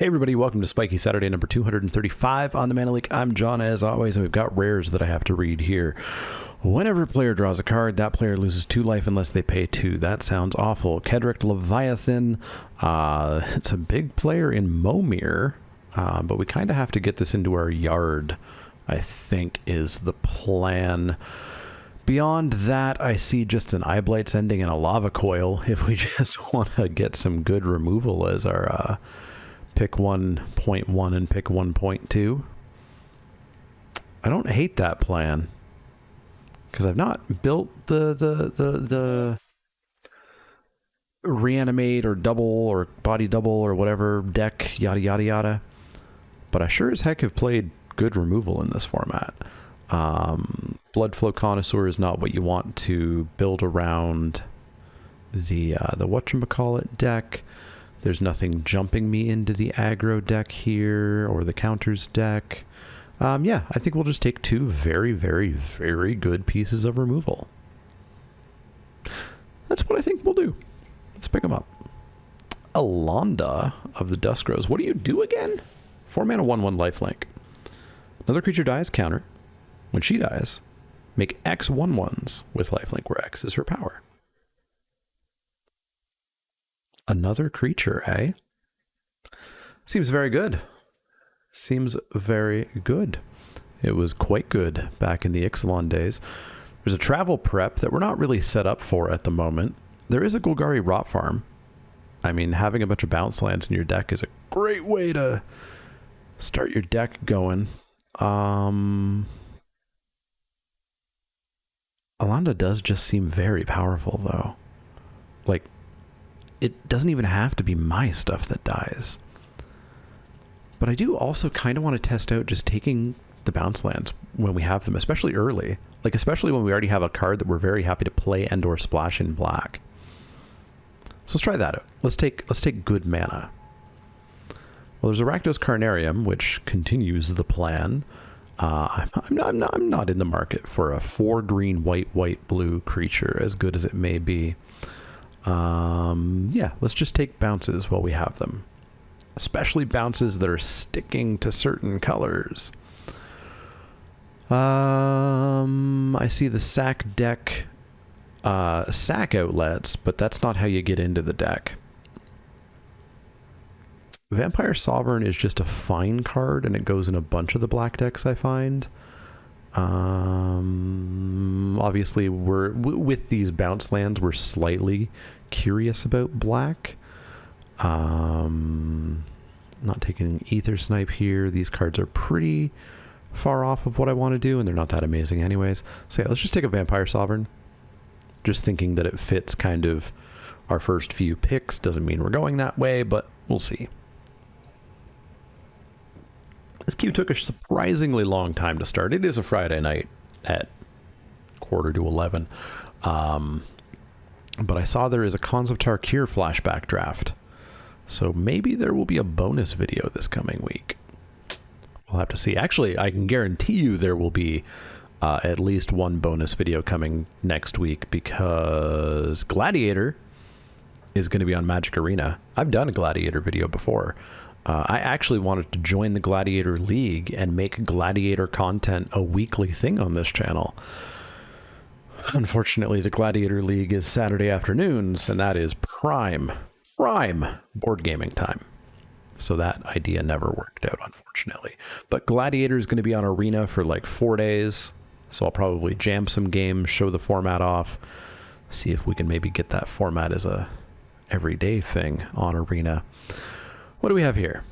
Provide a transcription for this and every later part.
Hey everybody, welcome to Spikey Saturday number 235 on the Mana Leek. I'm John as always, and we've got rares that I have to read here. Whenever a player draws a card, that player loses 2 life unless they pay 2. That sounds awful. Kedrick Leviathan, it's a big player in Momir, but we kind of have to get this into our yard, I think is the plan. Beyond that, I see just an Eyeblights ending and a Lava Coil if we just want to get some good removal as our pick 1.1 and pick 1.2. I don't hate that plan because I've not built the reanimate or double or body double or whatever deck, yada yada yada. But I sure as heck have played good removal in this format. Bloodflow Connoisseur is not what you want to build around the whatchamacallit deck. There's nothing jumping me into the aggro deck here or the counters deck. Yeah, I think we'll just take 2 very, very, very good pieces of removal. That's what I think we'll do. Let's pick them up. Alonda of the Dusk Rose. What do you do again? 4 mana 1/1 lifelink. Another creature dies, counter. When she dies, make X 1/1s with lifelink, where X is her power. Another creature, eh? Seems very good. Seems very good. It was quite good back in the Ixalan days. There's a travel prep that we're not really set up for at the moment. There is a Golgari Rot Farm. I mean, having a bunch of bounce lands in your deck is a great way to start your deck going. Alonda does just seem very powerful, though. Like, it doesn't even have to be my stuff that dies. But I do also kind of want to test out just taking the bounce lands when we have them, especially early. Like, especially when we already have a card that we're very happy to play and or splash in black. So let's try that out. Let's take good mana. Well, there's a Rakdos Carnarium, which continues the plan. I'm not in the market for a 4 green, white, blue creature, as good as it may be. Yeah, let's just take bounces while we have them. Especially bounces that are sticking to certain colors. I see the sack deck, sack outlets, but that's not how you get into the deck. Vampire Sovereign is just a fine card, and it goes in a bunch of the black decks I find. Obviously, with these bounce lands, we're slightly curious about black. Not taking Ether Snipe here. These cards are pretty far off of what I want to do, and they're not that amazing anyways. So yeah, let's just take a Vampire Sovereign. Just thinking that it fits kind of our first few picks. Doesn't mean we're going that way, but we'll see. This queue took a surprisingly long time to start. It is a Friday night at 10:45. But I saw there is a Khans of Tarkir flashback draft. So maybe there will be a bonus video this coming week. We'll have to see. Actually, I can guarantee you there will be at least one bonus video coming next week, because Gladiator is going to be on Magic Arena. I've done a Gladiator video before. I actually wanted to join the Gladiator League and make Gladiator content a weekly thing on this channel. Unfortunately, the Gladiator League is Saturday afternoons, and that is prime board gaming time. So that idea never worked out, unfortunately. But Gladiator is going to be on Arena for like 4 days, so I'll probably jam some games, show the format off, see if we can maybe get that format as a everyday thing on Arena. What do we have here?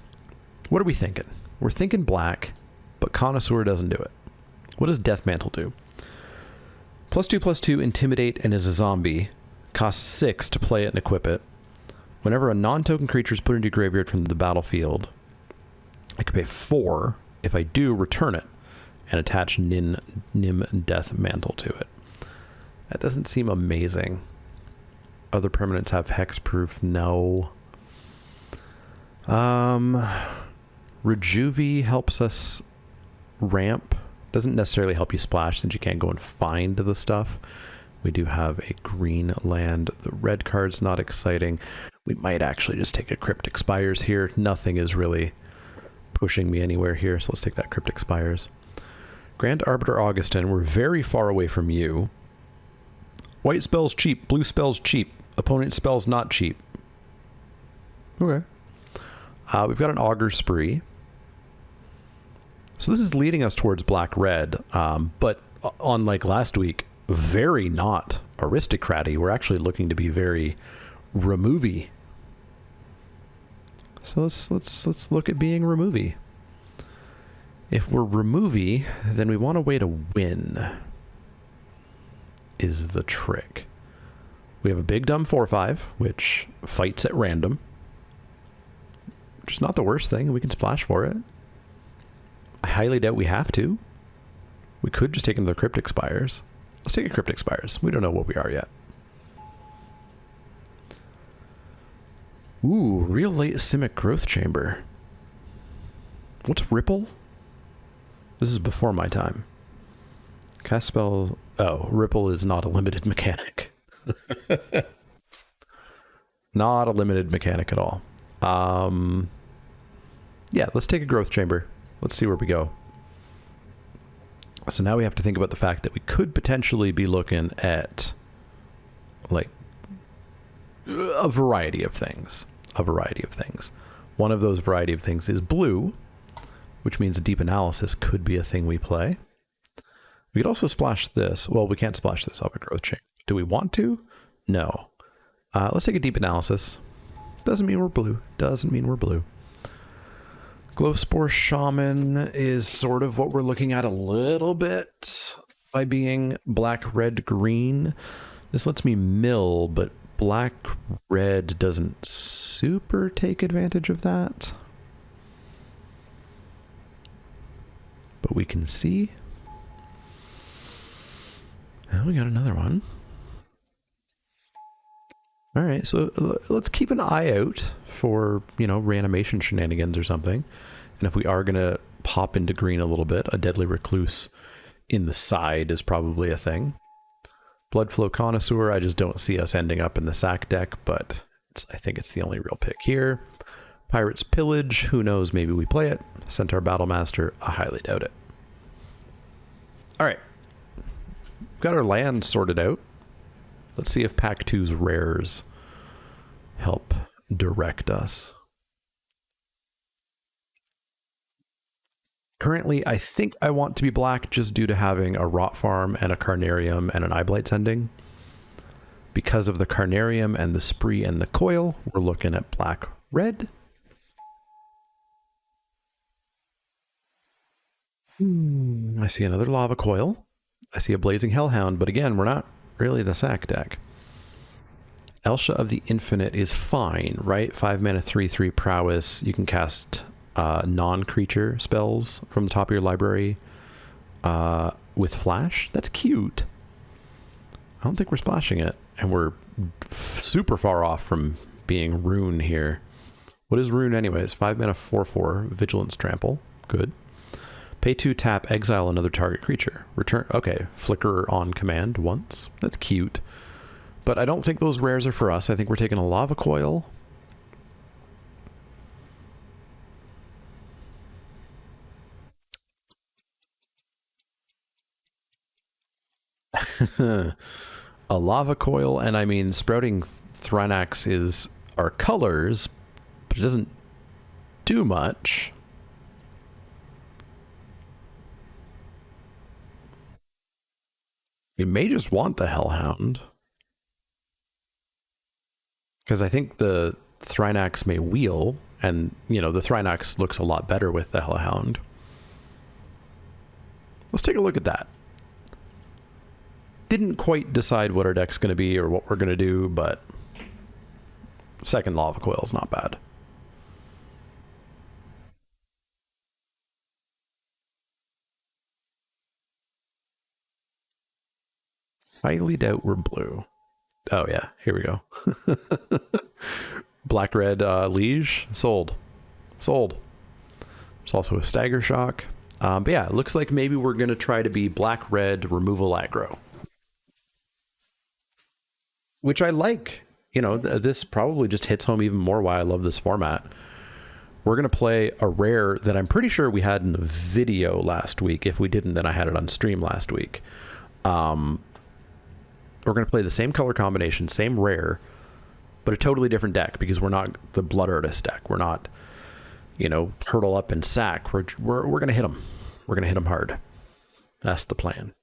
What are we thinking? We're thinking black, but Connoisseur doesn't do it. What does Death Mantle do? +2/+2, Intimidate, and is a zombie. Costs 6 to play it and equip it. Whenever a non-token creature is put into your graveyard from the battlefield, I can pay 4. If I do, return it and attach Nim Death Mantle to it. That doesn't seem amazing. Other permanents have hexproof? No. Rejuve helps us ramp. Doesn't necessarily help you splash since you can't go and find the stuff. We do have a green land. The red card's not exciting. We might actually just take a Cryptic Spires here. Nothing is really pushing me anywhere here, so let's take that Cryptic Spires. Grand Arbiter Augustin, we're very far away from you. White spells cheap, blue spells cheap, opponent spells not cheap. Okay. We've got an Augur Spree. So this is leading us towards black-red, but unlike last week, very not aristocraty. We're actually looking to be very removey. So let's look at being removey. If we're removey, then we want a way to win, is the trick. We have a big dumb 4/5, which fights at random, which is not the worst thing. We can splash for it. I highly doubt we have to. We could just take another Cryptic Spires. Let's take a Cryptic Spires. We don't know what we are yet. Ooh, real late Simic Growth Chamber. What's Ripple? This is before my time. Cast spell. Oh, Ripple is not a limited mechanic. Not a limited mechanic at all. Yeah, let's take a Growth Chamber. Let's see where we go. So now we have to think about the fact that we could potentially be looking at like a variety of things. A variety of things. One of those variety of things is blue, which means a Deep Analysis could be a thing we play. We could also splash this. Well, we can't splash this off a Growth Chamber. Do we want to? No. Let's take a Deep Analysis. Doesn't mean we're blue. Doesn't mean we're blue. Glowspore Shaman is sort of what we're looking at a little bit by being black, red, green. This lets me mill, but black, red doesn't super take advantage of that. But we can see. Oh, we got another one. All right, so let's keep an eye out for, you know, reanimation shenanigans or something. And if we are going to pop into green a little bit, a Deadly Recluse in the side is probably a thing. Bloodflow Connoisseur, I just don't see us ending up in the sack deck, but I think it's the only real pick here. Pirate's Pillage, who knows, maybe we play it. Centaur Battlemaster, I highly doubt it. All right, we've got our land sorted out. Let's see if Pack 2's rares help direct us. Currently, I think I want to be black just due to having a Rot Farm and a Carnarium and an Eyeblight Sending. Because of the Carnarium and the Spree and the Coil, we're looking at black-red. I see another Lava Coil. I see a Blazing Hellhound, but again, we're not really the sack deck. Elsha of the Infinite is fine, right? 5 mana, 3/3 prowess. You can cast non-creature spells from the top of your library with flash. That's cute. I don't think we're splashing it, and we're super far off from being Rune here. What is Rune anyways? 5 mana, 4/4 Vigilance Trample. Good. Pay 2, tap, exile another target creature. Return, okay, flicker on command once. That's cute. But I don't think those rares are for us. I think we're taking a Lava Coil. A Lava Coil, and I mean, Sprouting Thrynax is our colors, but it doesn't do much. You may just want the Hellhound. Because I think the Thrynax may wheel, and, you know, the Thrynax looks a lot better with the Hellhound. Let's take a look at that. Didn't quite decide what our deck's going to be or what we're going to do, but second Lava Coil is not bad. Highly doubt we're blue. Oh yeah, here we go. Black red Liege, sold. There's also a Stagger Shock. But yeah, it looks like maybe we're gonna try to be black red removal aggro. which I like. You know, this probably just hits home even more why I love this format. We're going to play a rare that I'm pretty sure we had in the video last week. If we didn't, then I had it on stream last week. We're going to play the same color combination, same rare, but a totally different deck because we're not the Blood Artist deck. We're not, you know, hurdle up and sack. We're going to hit them. We're going to hit them hard. That's the plan.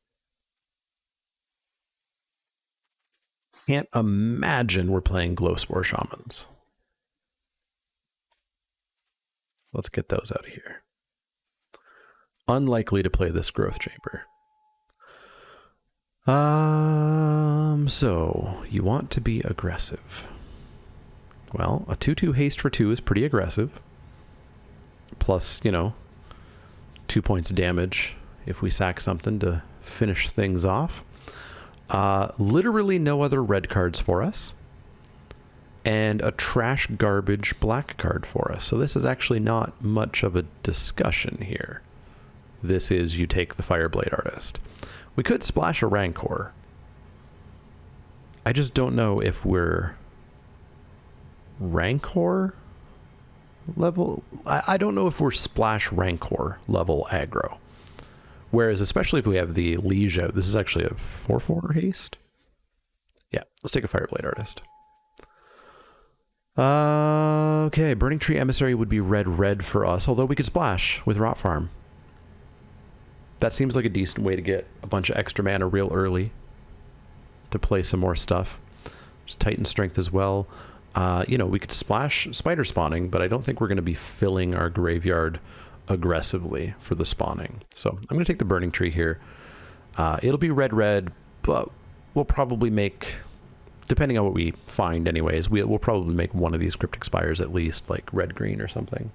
Can't imagine we're playing Glowspore Shamans. Let's get those out of here. Unlikely to play this Growth Chamber. So you want to be aggressive. Well, a 2/2 haste for 2 is pretty aggressive. Plus, you know, 2 points of damage if we sack something to finish things off. Literally no other red cards for us. And a trash garbage black card for us. So this is actually not much of a discussion here. This is you take the Fireblade Artist. We could splash a Rancor. I just don't know if we're Rancor level. I don't know if we're splash Rancor level aggro. Whereas, especially if we have the Liege out, this is actually a 4/4 haste. Yeah, let's take a Fireblade Artist. Okay, Burning Tree Emissary would be red for us, although we could splash with Rot Farm. That seems like a decent way to get a bunch of extra mana real early to play some more stuff. There's Titan Strength as well. You know, we could splash Spider Spawning, but I don't think we're going to be filling our graveyard aggressively for the spawning. So I'm going to take the Burning Tree here. It'll be red, but we'll probably make, depending on what we find anyways, we'll probably make one of these Cryptic Spires at least, like red-green or something.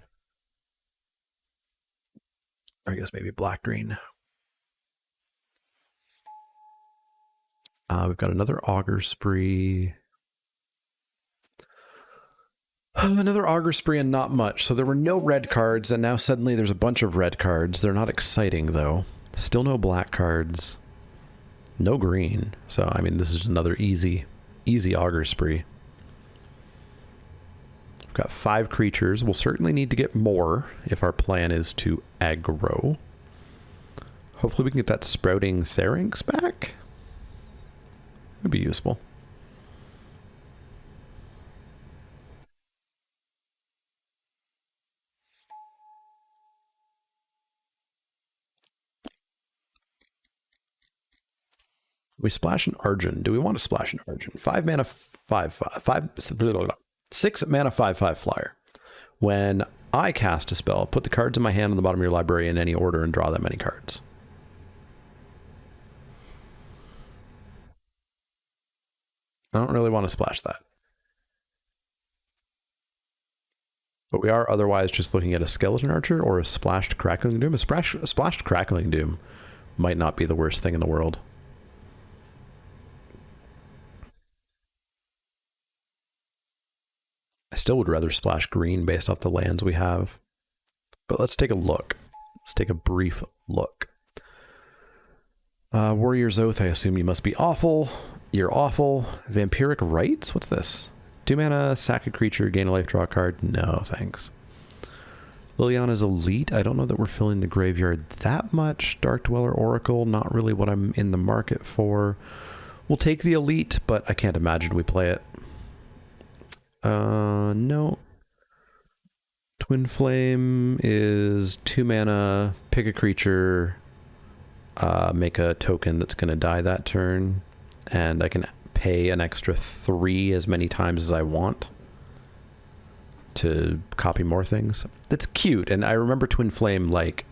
Or I guess maybe black-green. We've got another Augur Spree. Another Augur Spree and not much. So there were no red cards, and now suddenly there's a bunch of red cards. They're not exciting, though. Still no black cards. No green. So, I mean, this is another easy Augur Spree. We've got 5 creatures. We'll certainly need to get more if our plan is to aggro. Hopefully we can get that Sprouting Pharynx back. Would be useful. We splash an Argent. Do we want to splash an Argent? 5 mana, 6 mana, 5/5 flyer. When I cast a spell, put the cards in my hand on the bottom of your library in any order and draw that many cards. I don't really want to splash that. But we are otherwise just looking at a Skeleton Archer or a Splashed Crackling Doom. A splashed Crackling Doom might not be the worst thing in the world. I still would rather splash green based off the lands we have. But let's take a look. Let's take a brief look. Warrior's Oath, I assume you must be awful. You're awful. Vampiric Rites? What's this? 2 mana, sack a creature, gain a life, draw a card. No, thanks. Liliana's Elite. I don't know that we're filling the graveyard that much. Dark Dweller Oracle, not really what I'm in the market for. We'll take the Elite, but I can't imagine we play it. No. Twin Flame is 2 mana, pick a creature, make a token that's going to die that turn, and I can pay an extra 3 as many times as I want to copy more things. That's cute, and I remember Twin Flame, like,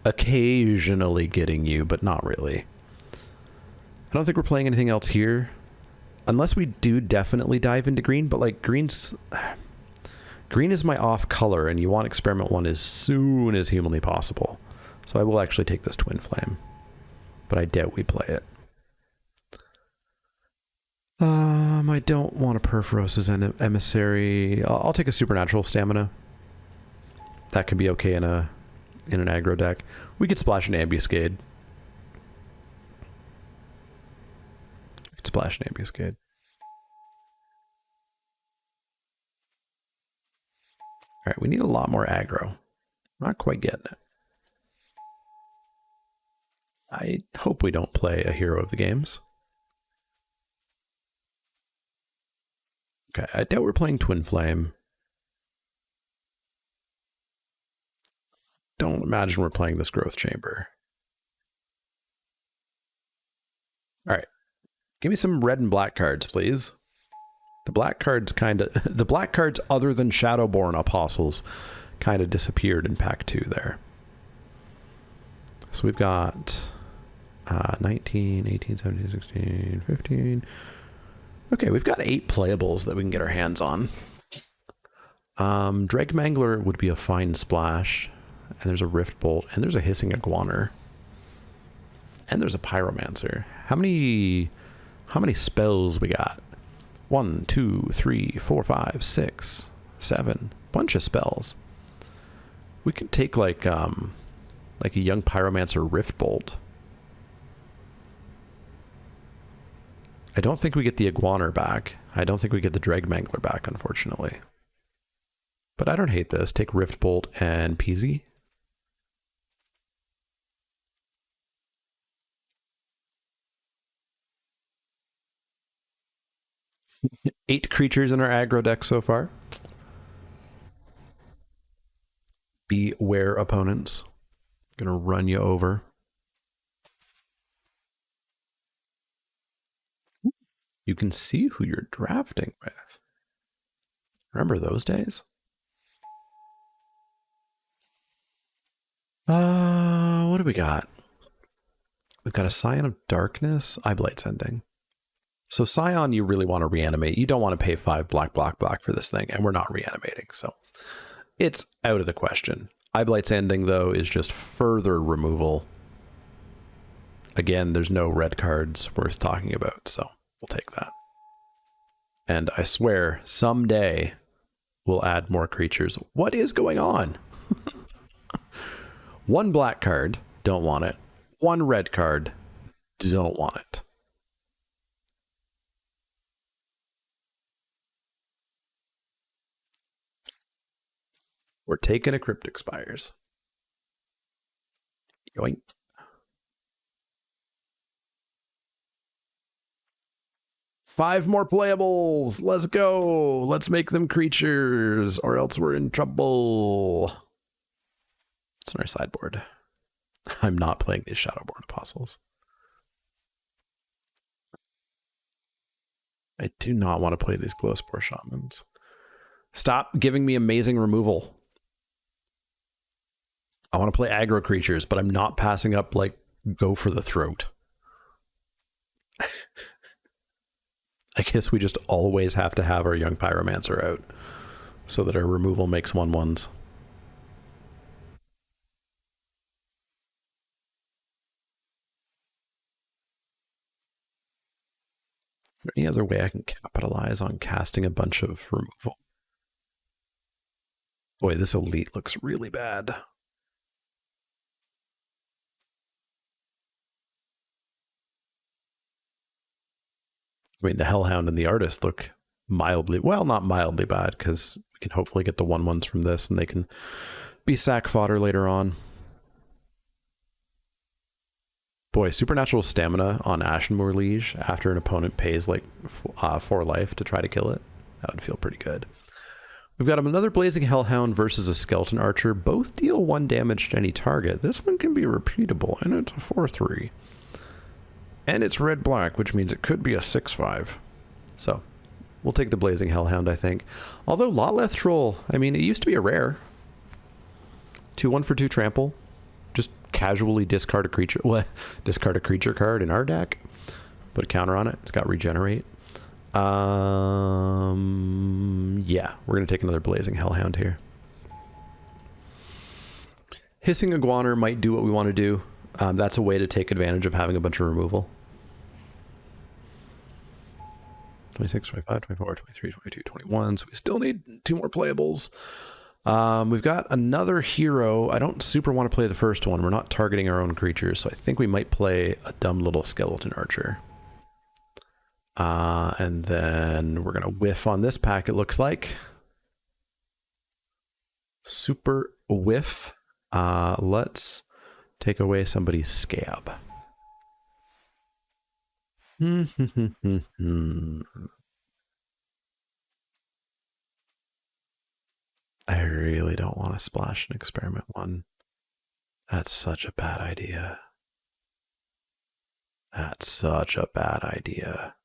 occasionally getting you, but not really. I don't think we're playing anything else here. Unless we do definitely dive into green, but like green is my off color, and you want Experiment 1 as soon as humanly possible. So I will actually take this Twin Flame, but I doubt we play it. I don't want a Perforos's Emissary. I'll take a Supernatural Stamina. That can be okay in an aggro deck. We could splash an Ambuscade. Splash an Ambuscade. All right, we need a lot more aggro. Not quite getting it. I hope we don't play a hero of the games. Okay, I doubt we're playing Twin Flame. Don't imagine we're playing this Growth Chamber. All right, give me some red and black cards, please. The black cards the black cards other than Shadowborn Apostles kind of disappeared in pack 2 there. So we've got 19, 18, 17, 16, 15. Okay, we've got 8 playables that we can get our hands on. Dregmangler would be a fine splash. And there's a Rift Bolt, and there's a Hissing Iguaner. And there's a Pyromancer. How many spells we got? 1, 2, 3, 4, 5, 6, 7. Bunch of spells. We could take like a young Pyromancer Rift Bolt. I don't think we get the Iguaner back. I don't think we get the Dregmangler back, unfortunately. But I don't hate this. Take Rift Bolt and Peasy. Eight creatures in our aggro deck so far. Beware, opponents. Gonna run you over. You can see who you're drafting with. Remember those days? What do we got? We've got a Scion of Darkness, Eyeblight's Ending. So Scion, you really want to reanimate. You don't want to pay 5 black for this thing, and we're not reanimating, so it's out of the question. Eyeblight's Ending, though, is just further removal. Again, there's no red cards worth talking about, so we'll take that. And I swear, someday we'll add more creatures. What is going on? 1 black card, don't want it. 1 red card, don't want it. We're taking a Cryptic Spires. Yoink. Five more playables. Let's go. Let's make them creatures, or else we're in trouble. It's on our sideboard. I'm not playing these Shadowborn Apostles. I do not want to play these Glowspore Shamans. Stop giving me amazing removal. I want to play aggro creatures, but I'm not passing up, like, Go for the Throat. I guess we just always have to have our young Pyromancer out so that our removal makes 1/1s. Is there any other way I can capitalize on casting a bunch of removal? Boy, this elite looks really bad. I mean, the Hellhound and the Artist look mildly, well, not mildly bad, because we can hopefully get the 1/1s from this and they can be sack fodder later on. Boy, Supernatural Stamina on Ashenmoor Liege after an opponent pays like 4 life to try to kill it. That would feel pretty good. We've got another Blazing Hellhound versus a Skeleton Archer. Both deal 1 damage to any target. This one can be repeatable, and it's a 4/3. And it's red-black, which means it could be a 6/5. So, we'll take the Blazing Hellhound, I think. Although Lotleth Troll, I mean, it used to be a rare. 2/1 for 2 trample. Just casually discard a creature. Well, discard a creature card in our deck. Put a counter on it. It's got Regenerate. Yeah, we're going to take another Blazing Hellhound here. Hissing Iguaner might do what we want to do. That's a way to take advantage of having a bunch of removal. 26, 25, 24, 23, 22, 21. So we still need 2 more playables. We've got another hero. I don't super want to play the first one. We're not targeting our own creatures, so I think we might play a dumb little Skeleton Archer. And then we're going to whiff on this pack, it looks like. Super whiff. Let's take away somebody's scab. I really don't want to splash an experiment one. That's such a bad idea. That's such a bad idea.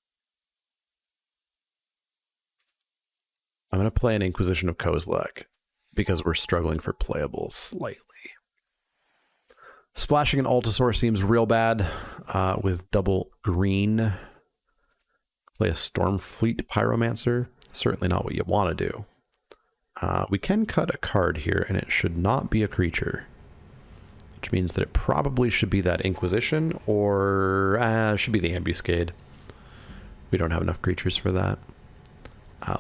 I'm going to play an Inquisition of Kozilek because we're struggling for playables slightly. Splashing an Altasaur seems real bad with double green. Play a Stormfleet Pyromancer. Certainly not what you want to do. We can cut a card here, and it should not be a creature. Which means that it probably should be that Inquisition, or it should be the Ambuscade. We don't have enough creatures for that.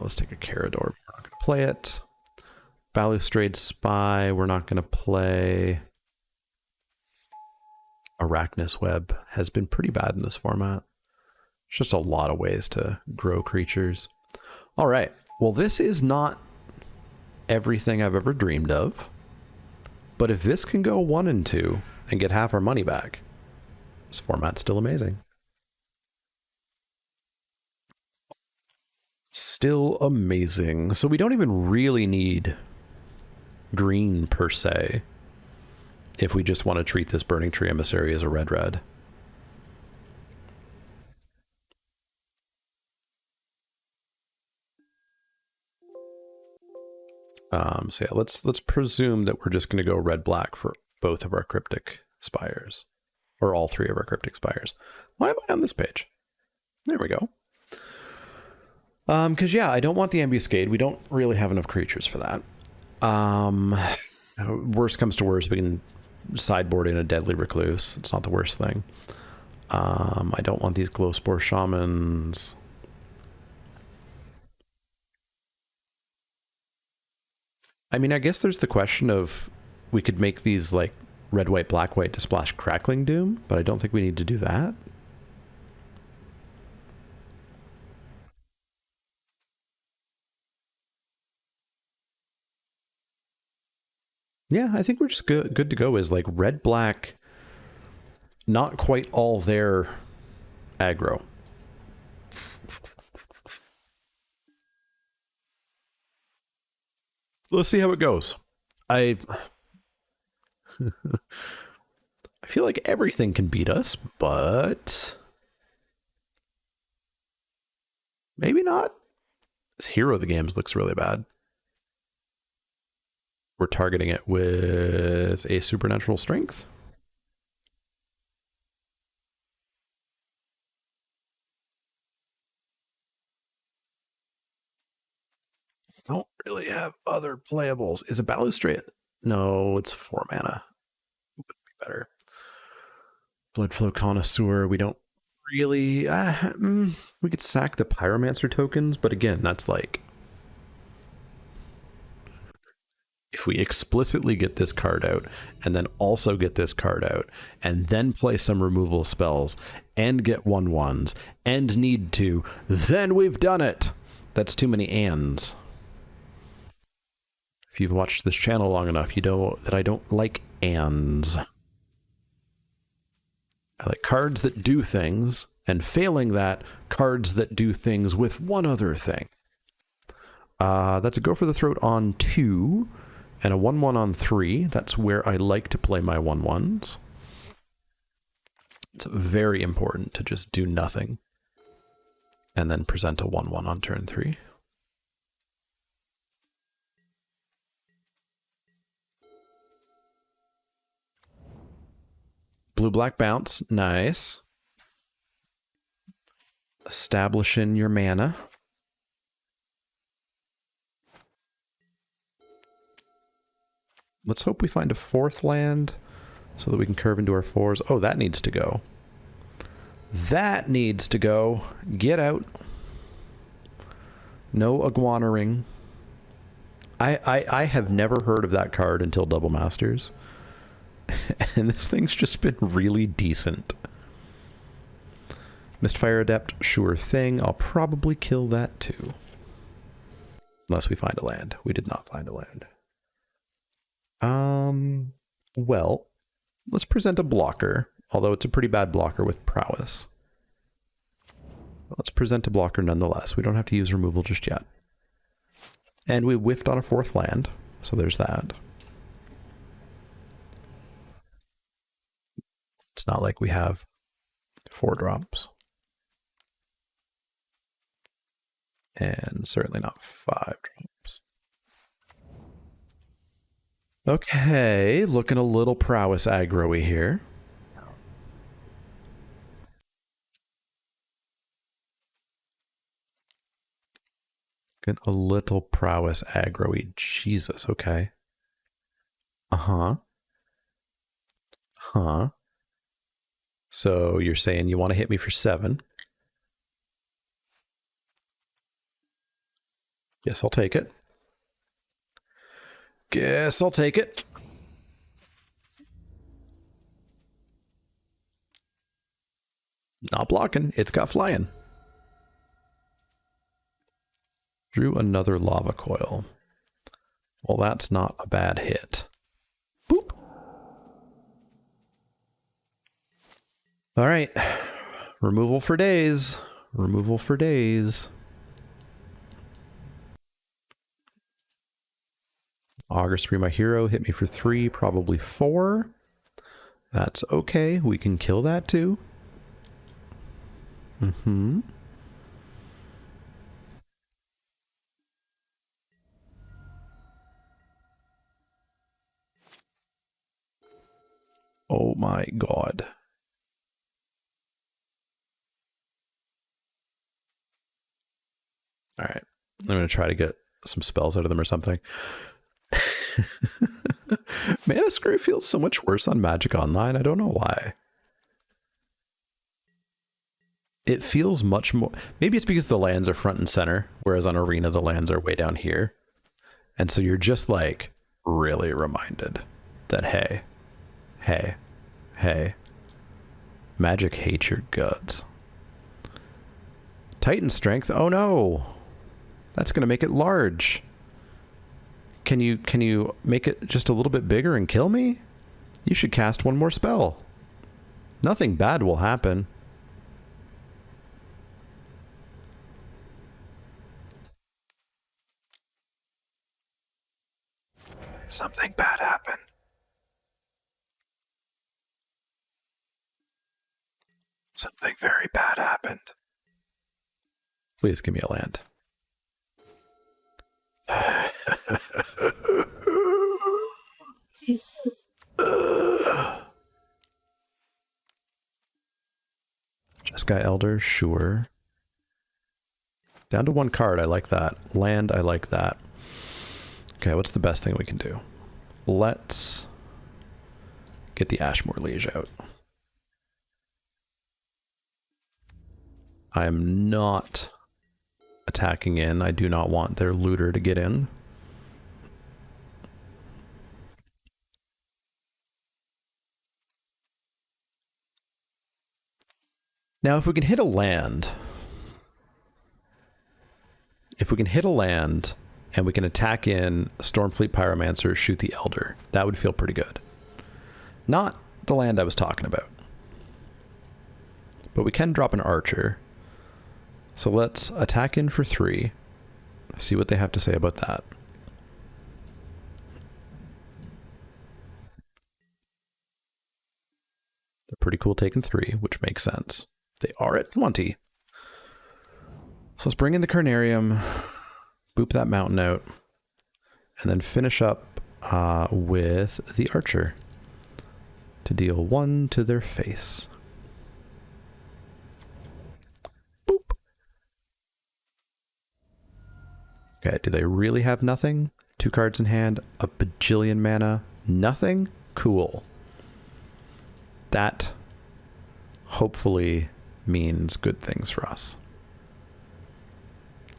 Let's take a Carador. We're not going to play it. Balustrade Spy, we're not going to play. Arachnus Web has been pretty bad in this format. It's just a lot of ways to grow creatures. All right. Well, this is not everything I've ever dreamed of. But if this can go 1 and 2 and get half our money back, this format's still amazing. Still amazing. So we don't even really need green per se if we just want to treat this Burning Tree Emissary as a red-red. So yeah, let's presume that we're just going to go red-black for both of our Cryptic Spires, or all 3 of our Cryptic Spires. Why am I on this page? There we go. Because yeah, I don't want the Ambuscade. We don't really have enough creatures for that. Worst comes to worst, we can sideboard in a Deadly Recluse. It's not the worst thing. I don't want these Glowspore Shamans. I mean, I guess there's the question of we could make these like red, white, black, white to splash Crackling Doom, but I don't think we need to do that. Yeah, I think we're just good to go as like red, black, not quite all their aggro. Let's see how it goes. I feel like everything can beat us, but maybe not. This Hero of the Games looks really bad. We're targeting it with a Supernatural Strength. Don't really have other playables. Is a Balustrade? No, it's 4 mana. Would be better. Bloodflow Connoisseur. We don't really. We could sack the Pyromancer tokens, but again, that's like if we explicitly get this card out and then also get this card out and then play some removal spells and get 1/1s and need to, then we've done it. That's too many ands. If you've watched this channel long enough, you know that I don't like ands. I like cards that do things, and failing that, cards that do things with one other thing. That's a Go for the Throat on 2, and a 1/1 on 3. That's where I like to play my 1/1s. It's very important to just do nothing, and then present a 1/1 on turn 3. Blue-black bounce, nice. Establishing your mana. Let's hope we find a 4th land so that we can curve into our 4s. Oh, that needs to go. That needs to go. Get out. No Iguana Ring. I have never heard of that card until Double Masters. And this thing's just been really decent. Mistfire Adept, sure thing. I'll probably kill that too. Unless we find a land. We did not find a land. Well, let's present a blocker, although it's a pretty bad blocker with prowess. Let's present a blocker nonetheless. We don't have to use removal just yet. And we whiffed on a 4th land, so there's that. It's not like we have 4 drops. And certainly not 5 drops. Okay, looking a little prowess aggro-y here. Looking a little prowess aggro-y. Jesus, okay. Uh-huh. Huh. So you're saying you want to hit me for 7. Guess I'll take it. Guess I'll take it. Not blocking. It's got flying. Drew another lava coil. Well, that's not a bad hit. Boop. All right. Removal for days. Removal for days. Augur Spree, my hero, hit me for 3, probably 4. That's okay. We can kill that too. Mm-hmm. Oh my god. All right. I'm going to try to get some spells out of them or something. Mana Screw feels so much worse on Magic Online. I don't know why. It feels much more... Maybe it's because the lands are front and center, whereas on Arena the lands are way down here. And so you're just like really reminded that, hey, Magic hates your guts. Titan Strength, oh no! That's going to make it large. Can you make it just a little bit bigger and kill me? You should cast one more spell. Nothing bad will happen. Something bad happened. Something very bad happened. Please give me a land. Jeskai Elder, sure. Down to 1 card, I like that. Land, I like that. Okay, what's the best thing we can do? Let's get the Ashmore Liege out. I am not attacking in. I do not want their looter to get in. Now, if we can hit a land... and we can attack in Stormfleet Pyromancer, shoot the Elder, that would feel pretty good. Not the land I was talking about. But we can drop an Archer. So let's attack in for 3. See what they have to say about that. They're pretty cool taking 3, which makes sense. They are at 20. So let's bring in the Carnarium, boop that mountain out, and then finish up with the Archer to deal 1 to their face. Boop. Okay, do they really have nothing? 2 cards in hand, a bajillion mana, nothing? Cool. That hopefully means good things for us.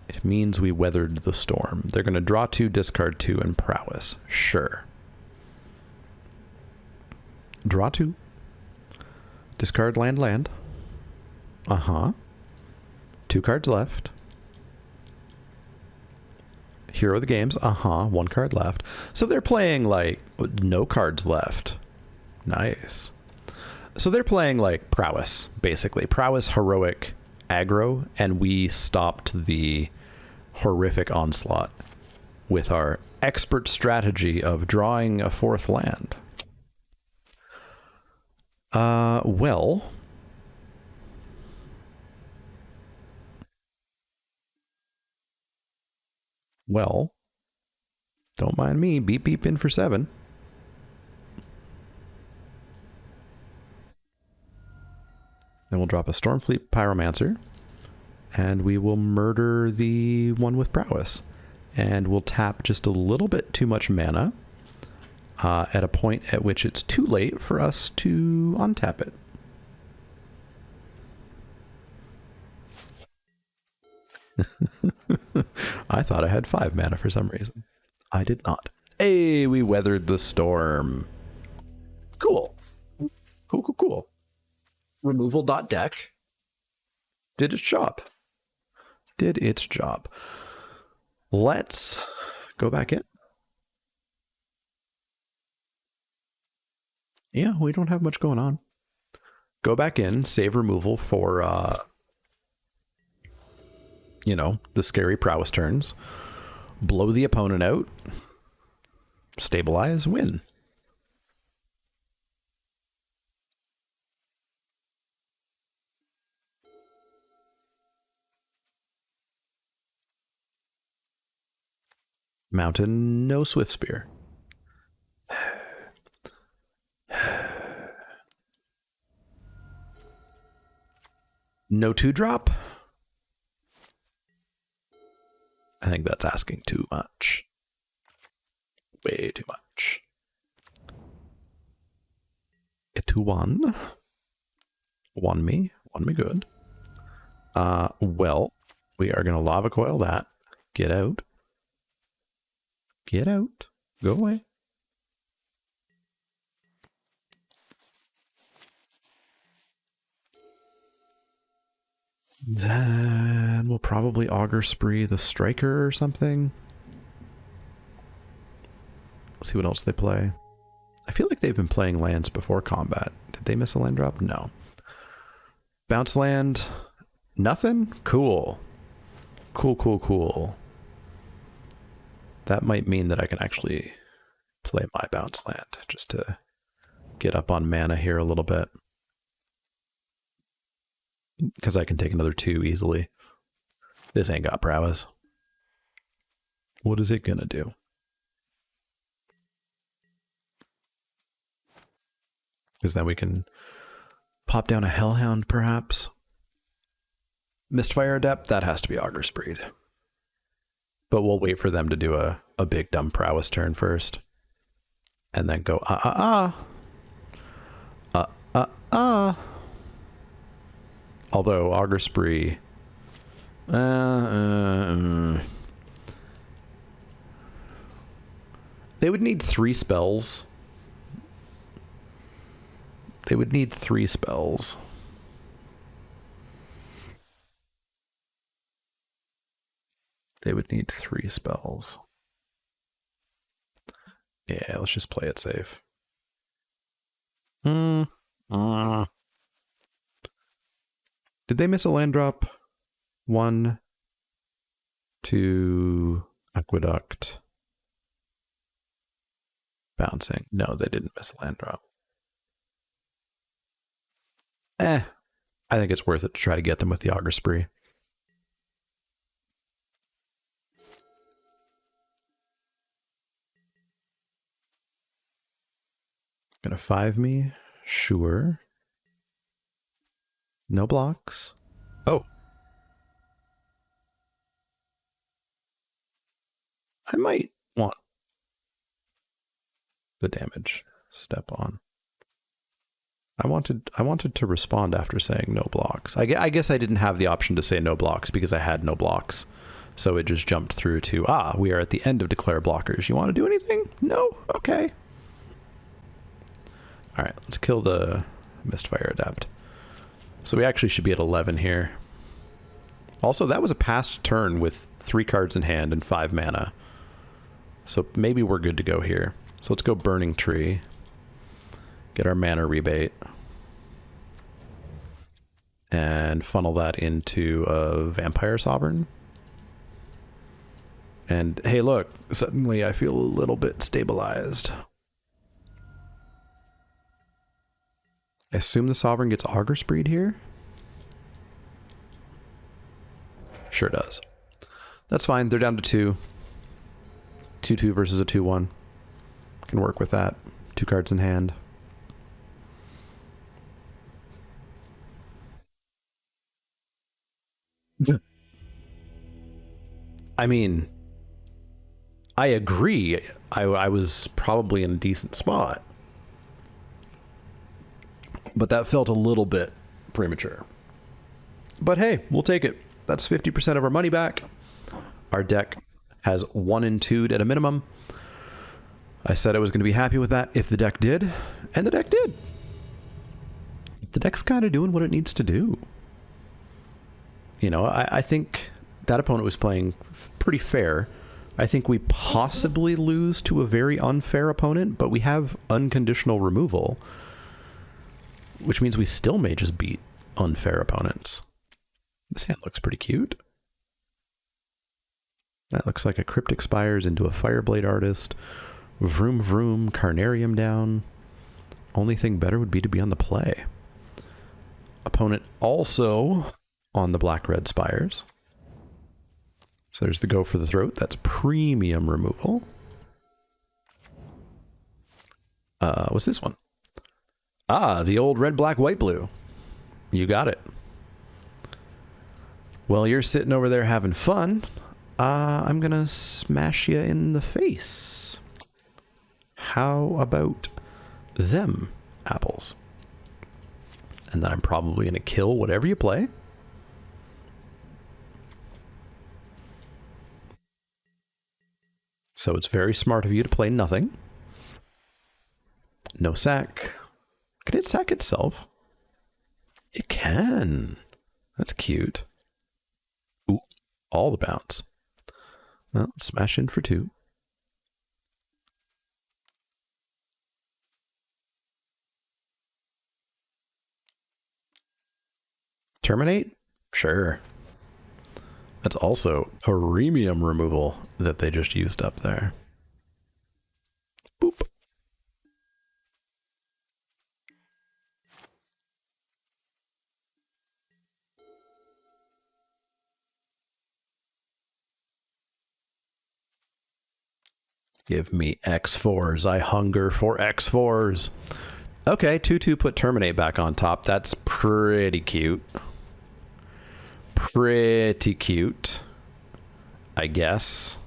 It means we weathered the storm. They're going to draw 2, discard 2, and prowess. Sure. Draw 2. Discard land. Uh-huh. 2 cards left. Hero of the games. One card left. So they're playing like no cards left. Nice. So they're playing like prowess, basically. Prowess, heroic, aggro, and we stopped the horrific onslaught with our expert strategy of drawing a fourth land. Well, don't mind me. Beep beep in for 7. Then we'll drop a Stormfleet Pyromancer, and we will murder the one with prowess. And we'll tap just a little bit too much mana at a point at which it's too late for us to untap it. I thought I had 5 mana for some reason. I did not. Hey, we weathered the storm. Cool. Cool. Removal.deck did its job. Let's go back in. Yeah, we don't have much going on. Go back in, save removal for, the scary prowess turns. Blow the opponent out. Stabilize, win. Mountain, no Swift Spear. No 2-drop? I think that's asking too much. Way too much. It to 1. 1 me good. Well, we are going to lava coil that. Get out. Get out. Go away. Then we'll probably Augur Spree the Striker or something. Let's see what else they play. I feel like they've been playing lands before combat. Did they miss a land drop? No. Bounce land. Nothing? Cool. Cool. That might mean that I can actually play my bounce land just to get up on mana here a little bit. Because I can take another 2 easily. This ain't got prowess. What is it gonna do? Because then we can pop down a Hellhound, perhaps. Mistfire Adept, that has to be Augur Spreed. But we'll wait for them to do a big dumb prowess turn first. And then go, Although Augur Spree, they would need 3 spells. They would need 3 spells. Yeah, let's just play it safe. Did they miss a land drop? 1, 2, Aqueduct. Bouncing. No, they didn't miss a land drop. I think it's worth it to try to get them with the Augur Spree. Gonna 5 me? Sure. No blocks. Oh. I might want the damage. Step on. I wanted to respond after saying no blocks. I guess I didn't have the option to say no blocks because I had no blocks. So it just jumped through to, we are at the end of declare blockers. You want to do anything? No? Okay. All right, let's kill the Mistfire Adept. So we actually should be at 11 here. Also, that was a past turn with 3 cards in hand and 5 mana. So maybe we're good to go here. So let's go Burning Tree. Get our mana rebate. And funnel that into a Vampire Sovereign. And hey, look, suddenly I feel a little bit stabilized. I assume the Sovereign gets Augur Spreed here? Sure does. That's fine, they're down to 2. 2-2 versus a 2-1. Can work with that. 2 cards in hand. I mean, I agree. I was probably in a decent spot. But that felt a little bit premature. But hey, we'll take it. That's 50% of our money back. Our deck has 1 and 2'd at a minimum. I said I was going to be happy with that if the deck did, and the deck did. The deck's kind of doing what it needs to do. You know, I think that opponent was playing pretty fair. I think we possibly lose to a very unfair opponent, but we have unconditional removal, which means we still may just beat unfair opponents. This hand looks pretty cute. That looks like a Cryptic Spires into a Fireblade Artist. Vroom vroom, Carnarium down. Only thing better would be to be on the play. Opponent also on the Black-Red Spires. So there's the Go for the Throat. That's premium removal. What's this one? Ah, the old red, black, white, blue. You got it. Well, you're sitting over there having fun. I'm gonna smash you in the face. How about them apples? And then I'm probably gonna kill whatever you play. So it's very smart of you to play nothing. No sack. Can it sack itself? It can. That's cute. Ooh, all the bounce. Well, smash in for 2. Terminate? Sure. That's also premium removal that they just used up there. Boop. Give me X4s. I hunger for X4s. Okay, 2-2 put Terminate back on top. That's pretty cute. Pretty cute, I guess.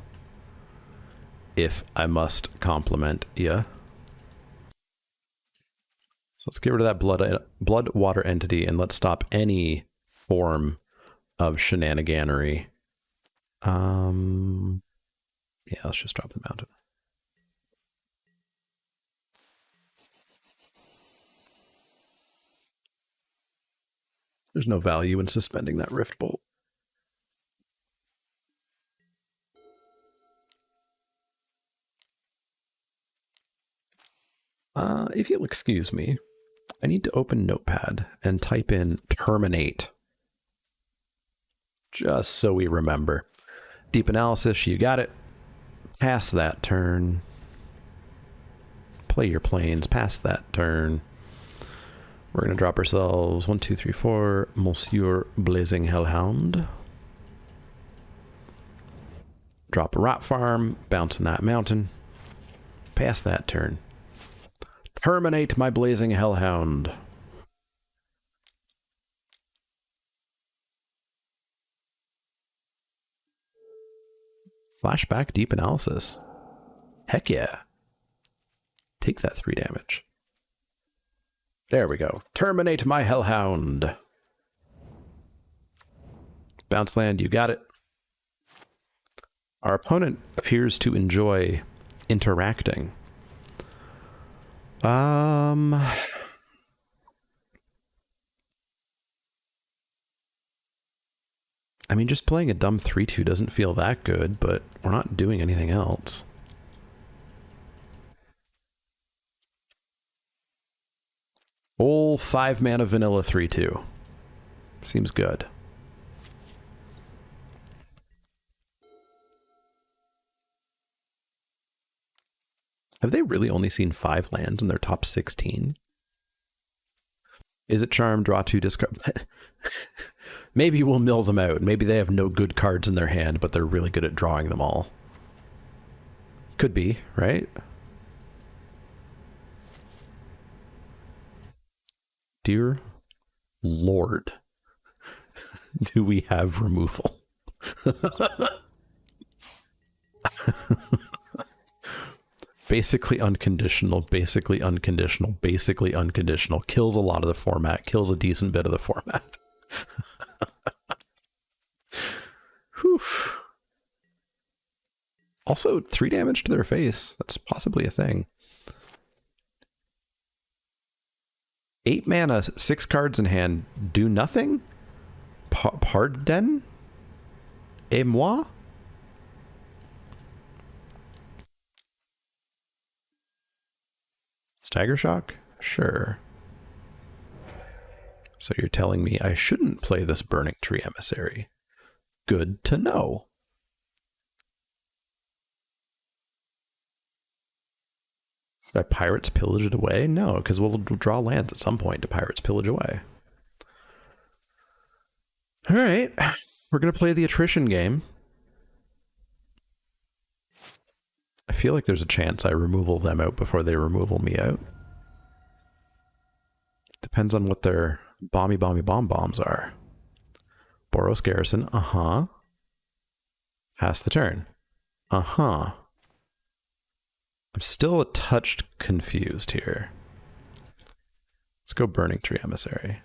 If I must compliment ya. So let's get rid of that blood water entity and let's stop any form of shenaniganery. Yeah, let's just drop the mountain. There's no value in suspending that Rift Bolt. If you'll excuse me, I need to open Notepad and type in terminate. Just so we remember. Deep analysis, you got it. Pass that turn. Play your planes, pass that turn. We're going to drop ourselves 1, 2, 3, 4. Monsieur Blazing Hellhound. Drop a Rot Farm, bounce in that mountain. Pass that turn. Terminate my Blazing Hellhound. Flashback Deep Analysis. Heck yeah. Take that 3 damage. There we go. Terminate my Hellhound. Bounce land, you got it. Our opponent appears to enjoy interacting. I mean, just playing a dumb 3-2 doesn't feel that good, but we're not doing anything else. Old 5 mana vanilla 3/2. Seems good. Have they really only seen 5 lands in their top 16? Is it charm, draw 2, discard? Maybe we'll mill them out. Maybe they have no good cards in their hand, but they're really good at drawing them all. Could be, right? Dear Lord, do we have removal? Basically unconditional, basically unconditional, basically unconditional. Kills a lot of the format, kills a decent bit of the format. Whew. Also, 3 damage to their face. That's possibly a thing. 8 mana, 6 cards in hand, do nothing? Pardon? Et moi? Stagger Shock? Sure. So you're telling me I shouldn't play this Burning Tree Emissary. Good to know. Did Pirates Pillage it away? No, because we'll draw lands at some point to Pirates Pillage away. All right, we're going to play the attrition game. I feel like there's a chance I removal them out before they removal me out. Depends on what their bombs are. Boros Garrison, Pass the turn. I'm still a touch confused here. Let's go Burning Tree Emissary.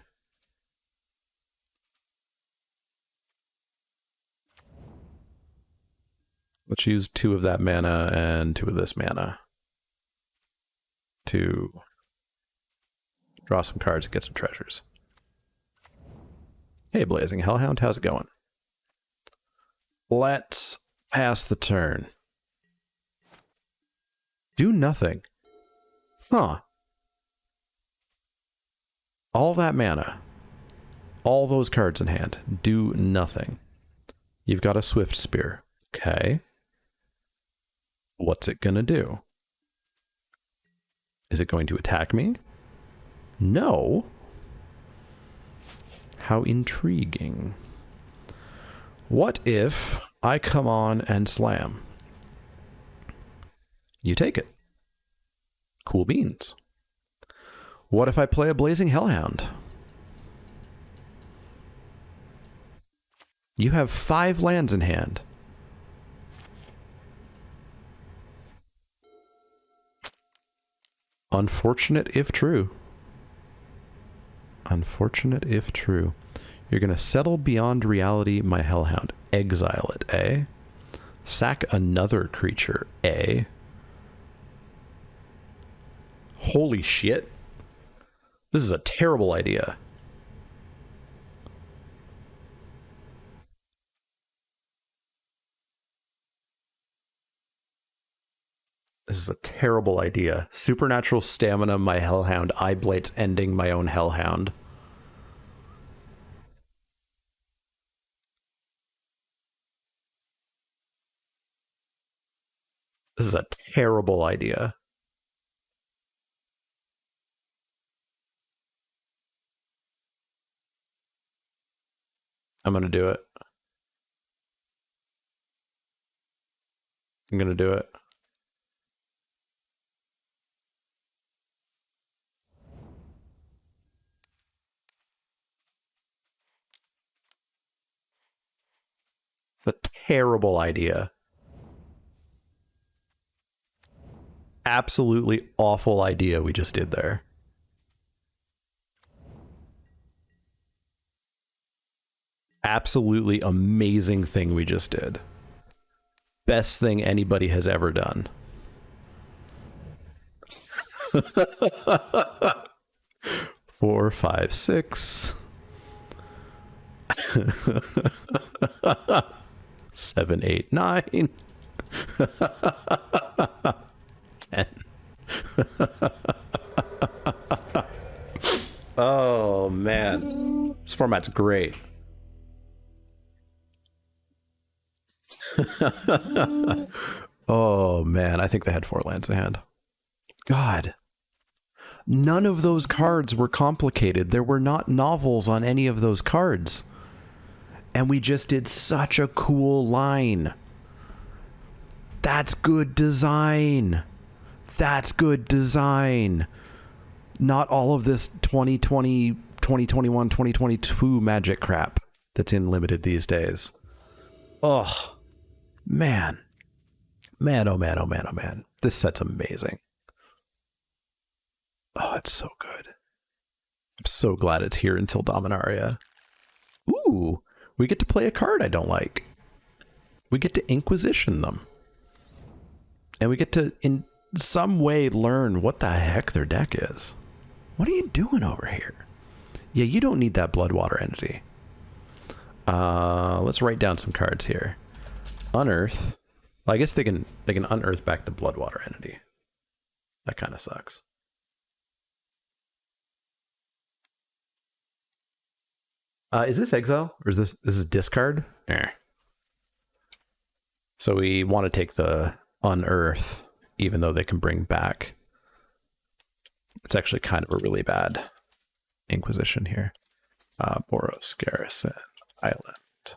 Let's use 2 of that mana and 2 of this mana to draw some cards and get some treasures. Hey, Blazing Hellhound, how's it going? Let's pass the turn. Do nothing. Huh. All that mana. All those cards in hand. Do nothing. You've got a Swift Spear. Okay. What's it gonna do? Is it going to attack me? No. How intriguing. What if I come on and slam? You take it. Cool beans. What if I play a Blazing Hellhound? You have 5 lands in hand. Unfortunate if true. Unfortunate if true. You're going to settle beyond reality, my Hellhound. Exile it, eh? Sack another creature, eh? Holy shit. This is a terrible idea. This is a terrible idea. Supernatural Stamina, my Hellhound. Eye Blights ending my own Hellhound. This is a terrible idea. I'm gonna do it. I'm gonna do it. It's a terrible idea. Absolutely awful idea we just did there. Absolutely amazing thing we just did. Best thing anybody has ever done. Four, five, six. 7, 8, 9. 10. man. This format's great. Oh, man. I think they had 4 lands in hand. God. None of those cards were complicated. There were not novels on any of those cards. And we just did such a cool line. That's good design. That's good design. Not all of this 2020, 2021, 2022 magic crap that's in limited these days. Oh, man. Man, oh man, oh man, oh man. This set's amazing. Oh, it's so good. I'm so glad it's here until Dominaria. Ooh, we get to play a card I don't like. We get to Inquisition them. And we get to, in some way, learn what the heck their deck is. What are you doing over here? Yeah, you don't need that Bloodwater entity. Let's write down some cards here. Unearth. Well, I guess they can unearth back the Bloodwater entity. That kind of sucks. Is this exile or is this is discard? So we want to take the unearth, even though they can bring back. It's actually kind of a really bad Inquisition here. Boros Garrison Island,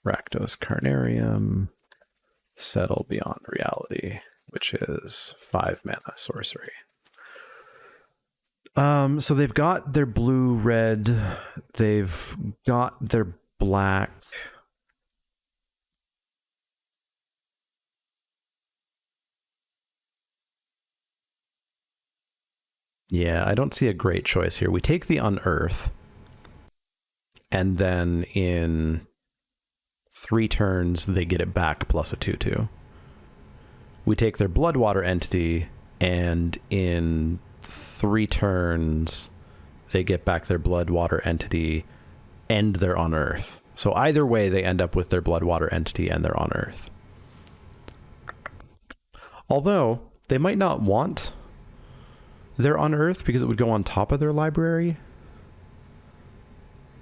Rakdos Carnarium, Settle Beyond Reality, which is 5 mana sorcery. So they've got their blue, red, they've got their black. Yeah, I don't see a great choice here. We take the Unearth, and then in 3 turns, they get it back plus a 2/2. We take their Bloodwater entity, and in 3 turns, they get back their Bloodwater entity and their Unearth. So either way, they end up with their Bloodwater entity and their Unearth. Although, they might not want their Unearth because it would go on top of their library.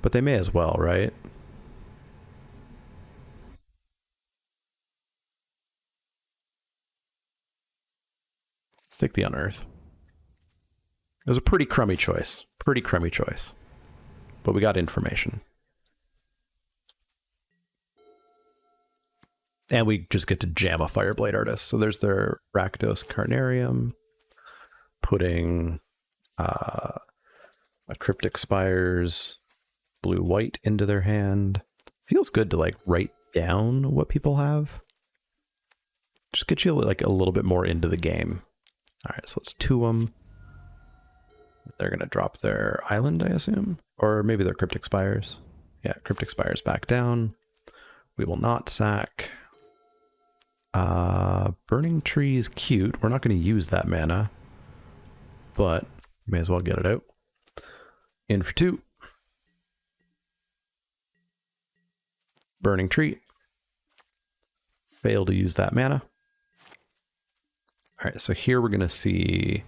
But they may as well, right? Take the Unearth. It was a pretty crummy choice. Pretty crummy choice. But we got information. And we just get to jam a Fireblade Artist. So there's their Rakdos Carnarium. Putting a Cryptic Spires blue-white into their hand. Feels good to like write down what people have. Just get you like a little bit more into the game. All right, so let's 2 them. They're going to drop their island, I assume. Or maybe they're Cryptic Spires. Yeah, Cryptic Spires back down. We will not sack. Burning Tree is cute. We're not going to use that mana. But may as well get it out. In for 2. Burning Tree. Fail to use that mana. All right, so here we're going to see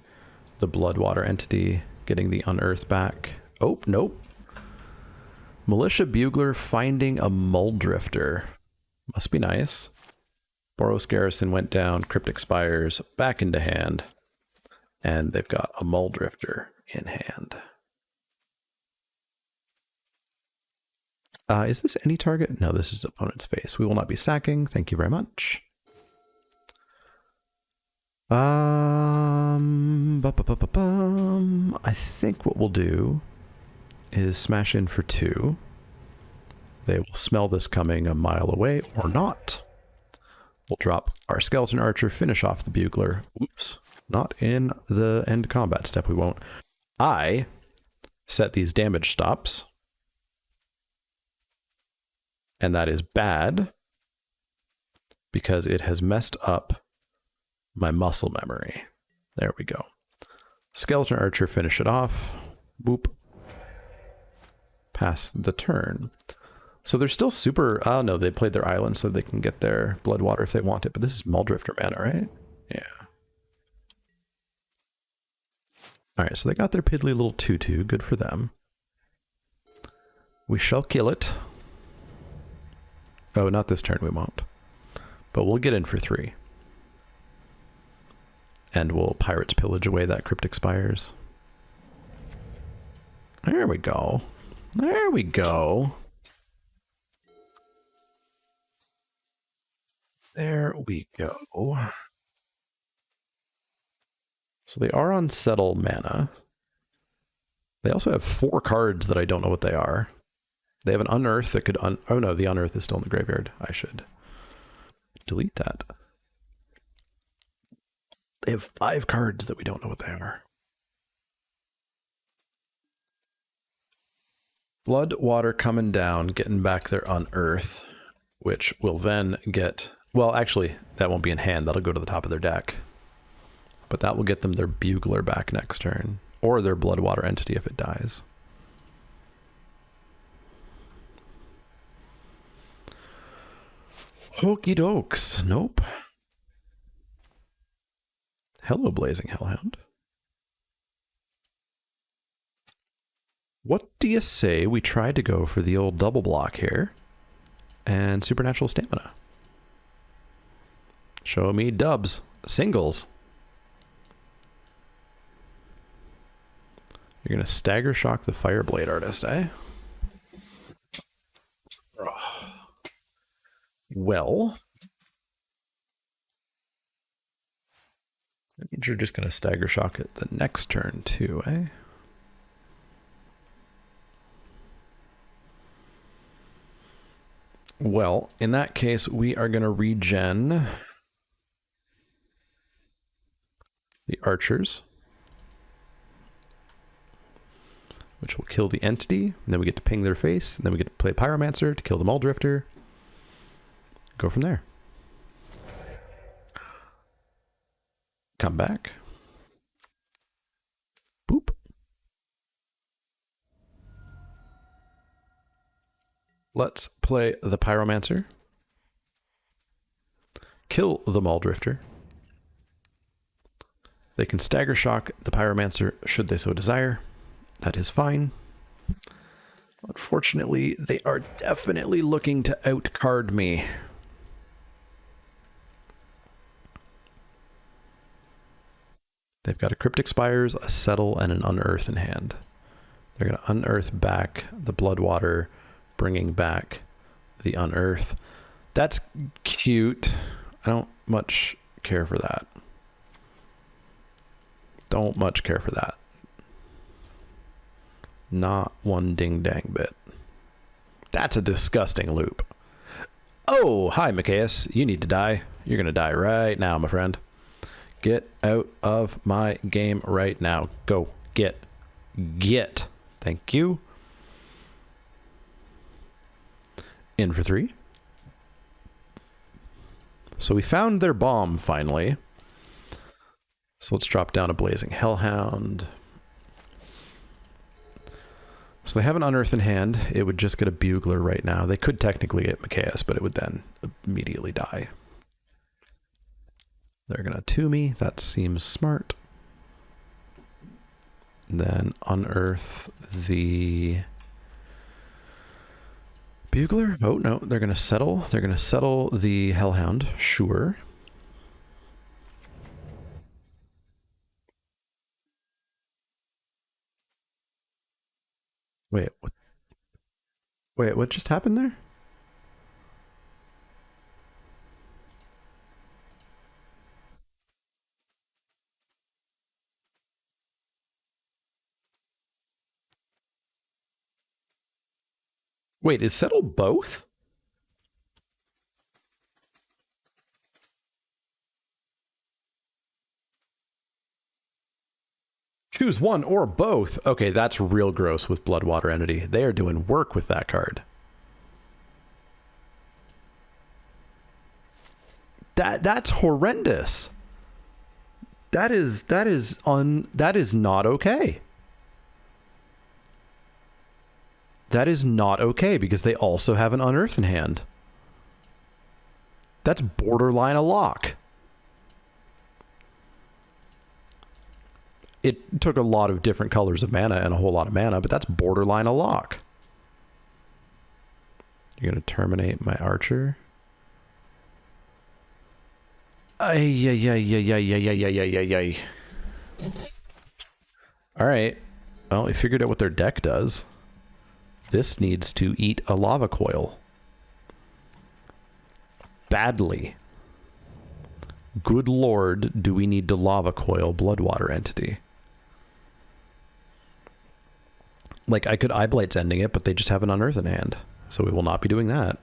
the Bloodwater entity getting the Unearth back. Oh, nope. Militia Bugler finding a Muldrifter. Must be nice. Boros Garrison went down. Cryptic Spires back into hand. And they've got a Muldrifter in hand. Is this any target? No, this is opponent's face. We will not be sacking. Thank you very much. I think what we'll do is smash in for 2. They will smell this coming a mile away or not. We'll drop our Skeleton Archer, finish off the Bugler. Oops, not in the end combat step, we won't. I set these damage stops. And that is bad because it has messed up my muscle memory. There we go. Skeleton Archer, finish it off. Boop. Pass the turn. So they're still super... Oh, no, they played their island so they can get their Bloodwater if they want it. But this is Muldrifter mana, right? Yeah. All right, so they got their piddly little 2/2. Good for them. We shall kill it. Oh, not this turn, we won't. But we'll get in for 3. And we'll Pirates Pillage away that Cryptic Spires. There we go. There we go. There we go. So they are on Settle mana. They also have 4 cards that I don't know what they are. They have an Unearth that could oh no, the Unearth is still in the graveyard. I should delete that. They have 5 cards that we don't know what they are. Blood, water coming down, getting back their Unearth, which will then get... Well, actually, that won't be in hand. That'll go to the top of their deck. But that will get them their Bugler back next turn. Or their Blood, water entity if it dies. Hokey dokes. Nope. Hello, Blazing Hellhound. What do you say we try to go for the old double block here and Supernatural Stamina? Show me dubs. Singles. You're going to Stagger Shock the Fireblade Artist, eh? Well, that means you're just going to Stagger Shock it the next turn too, eh? Well, in that case, we are going to regen the archers, which will kill the entity, and then we get to ping their face, and then we get to play Pyromancer to kill the Muldrifter. Go from there. Come back. Boop. Let's play the Pyromancer. Kill the Muldrifter. They can Stagger Shock the Pyromancer should they so desire. That is fine. Unfortunately, they are definitely looking to outcard me. They've got a Cryptic Spires, a Settle, and an Unearth in hand. They're going to Unearth back the Bloodwater, bringing back the Unearth. That's cute. I don't much care for that. Don't much care for that. Not one ding-dang bit. That's a disgusting loop. Oh, hi, Micaeus. You need to die. You're going to die right now, my friend. Get out of my game right now. Go. Get. Get. Thank you. In for 3. So we found their bomb, finally. So let's drop down a Blazing Hellhound. So they have an Unearth in hand. It would just get a Bugler right now. They could technically get Micaeus, but it would then immediately die. They're going to 2 me. That seems smart. And then Unearth the Bugler. Oh, no. They're going to settle. They're going to settle the Hellhound. Sure. Wait, what? Wait, what just happened there? Wait, is settle both? Choose one or both. Okay, that's real gross with Bloodwater Entity. They are doing work with that card. That's horrendous. That is not okay. That is not okay because they also have an Unearth in hand. That's borderline a lock. It took a lot of different colors of mana and a whole lot of mana, but that's borderline a lock. You're going to terminate my archer. Ay, ay, ay, ay, ay, ay, ay, ay, ay, ay. All right. Well, we figured out what their deck does. This needs to eat a lava coil. Badly. Good lord, do we need to lava coil Bloodwater Entity? Like, I could Eye Blight's ending it, but they just have an Unearth in hand. So we will not be doing that.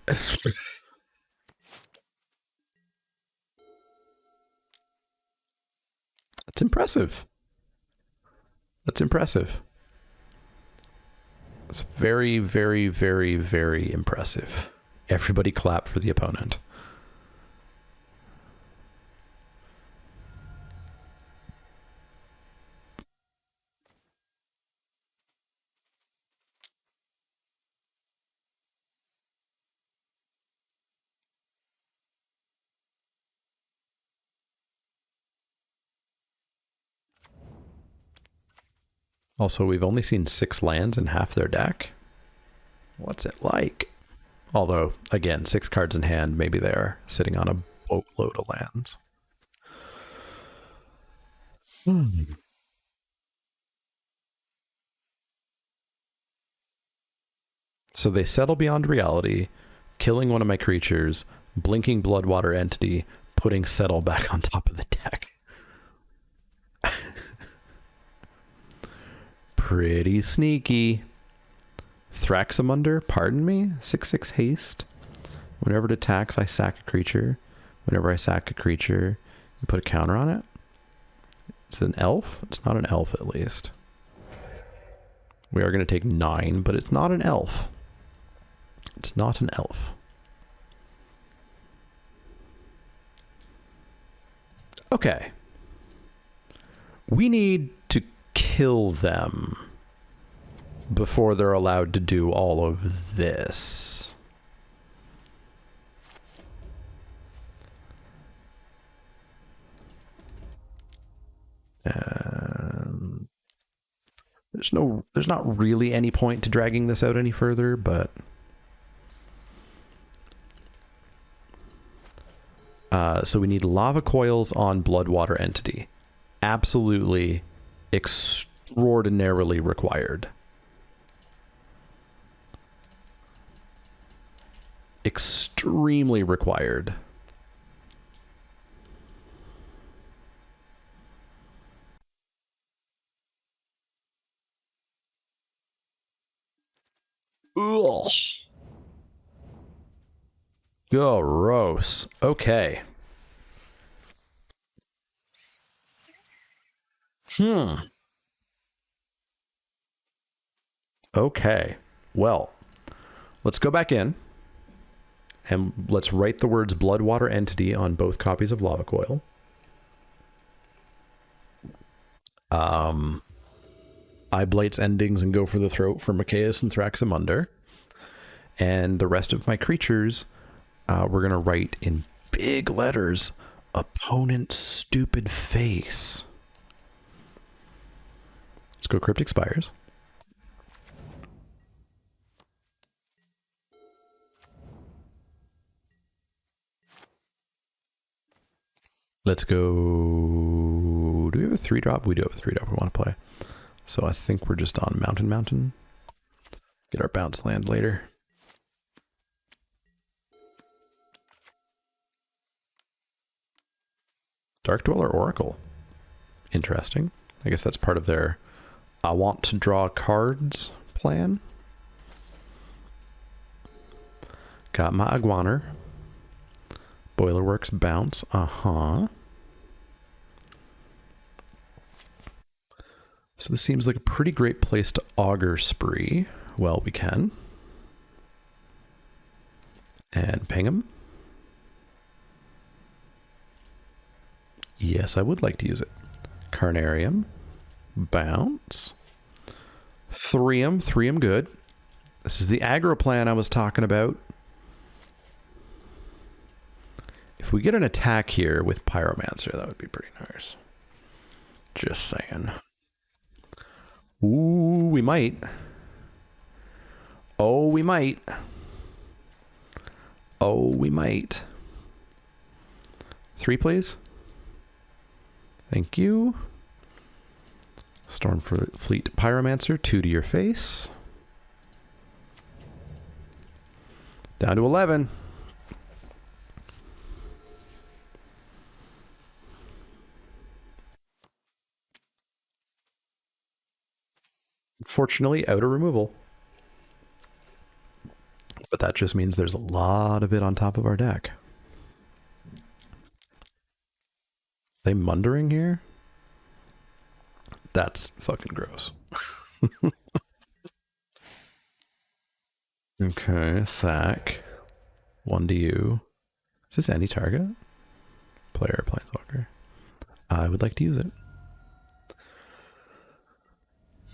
That's impressive. That's impressive. It's very, very, very, very impressive. Everybody clap for the opponent. Also, we've only seen 6 lands in half their deck. What's it like? Although, again, 6 cards in hand, maybe they're sitting on a boatload of lands. So they settle beyond reality, killing one of my creatures, blinking Bloodwater Entity, putting settle back on top of the deck. Pretty sneaky. Thraxamunder, pardon me? 6/6 haste. Whenever it attacks, I sack a creature. Whenever I sack a creature, you put a counter on it. Is it an elf? It's not an elf, at least. We are going to take 9, but it's not an elf. It's not an elf. Okay. We need to kill them before they're allowed to do all of this. There's not really any point to dragging this out any further, but so we need lava coils on Bloodwater Entity. Absolutely extraordinarily required. Extremely required. Ugh. Gross. Okay. Okay. Well, let's go back in and let's write the words Bloodwater Entity on both copies of Lava Coil. Eye Blight's endings and go for the throat for Mikaeus and Thraxamunder. And the rest of my creatures, we're going to write in big letters, opponent's stupid face. Let's go Cryptic Spires. Let's go. Do we have a 3-drop? We do have a 3-drop we want to play. So I think we're just on Mountain. Get our bounce land later. Dark Dweller Oracle. Interesting. I guess that's part of their I want to draw cards plan. Got my Iguaner. Boilerworks bounce. So this seems like a pretty great place to Augur Spree. Well, we can. And ping him. Yes, I would like to use it. Carnarium. Bounce. 3-'em good. This is the aggro plan I was talking about. If we get an attack here with Pyromancer, that would be pretty nice. Just saying. Ooh, we might. Oh, we might. Oh, we might. 3, please. Thank you. Stormfleet Pyromancer, 2 to your face. Down to 11. Fortunately, out of removal. But that just means there's a lot of it on top of our deck. Are they mundering here? That's fucking gross. Okay, sack. 1 to you. Is this any target? Player, Planeswalker. I would like to use it.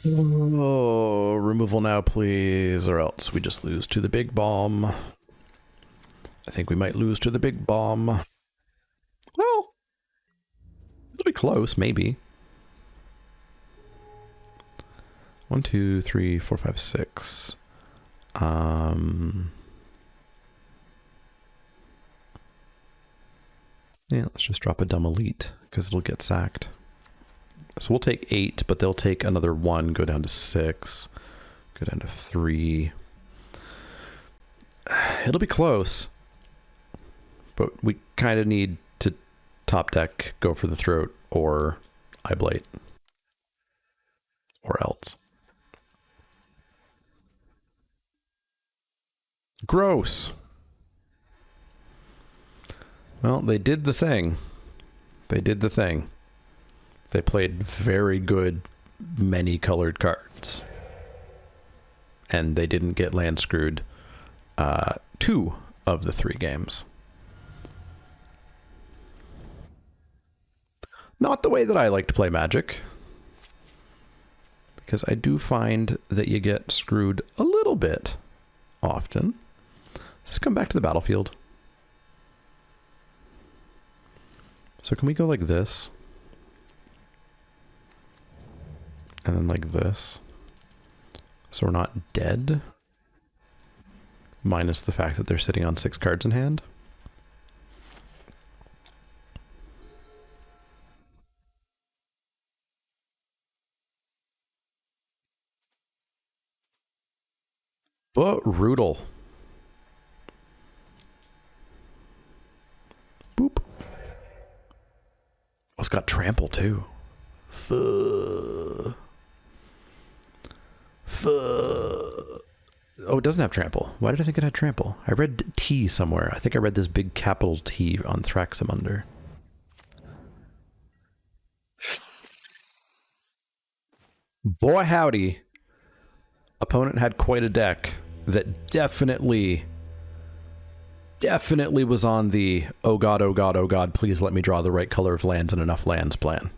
Oh, removal now, please, or else we just lose to the big bomb. I think we might lose to the big bomb. Well, it'll be close, maybe. 1, 2, 3, 4, 5, 6. Yeah, let's just drop a dumb elite, because it'll get sacked. So we'll take 8, but they'll take another 1, go down to 6, go down to 3. It'll be close. But we kind of need to top deck, go for the throat, or Eyeblight. Or else. Gross. Well, they did the thing. They did the thing. They played very good many-colored cards. And they didn't get land screwed 2 of the 3 games. Not the way that I like to play Magic. Because I do find that you get screwed a little bit often. Just come back to the battlefield. So can we go like this? And then like this. So we're not dead. Minus the fact that they're sitting on 6 cards in hand. Brutal. Boop. Oh, it's got trample too. Oh, it doesn't have trample. Why did I think it had trample? I read T somewhere. I think I read this big capital T on Thraximunder. Boy howdy. Opponent had quite a deck that definitely was on the oh god, please let me draw the right color of lands and enough lands plan.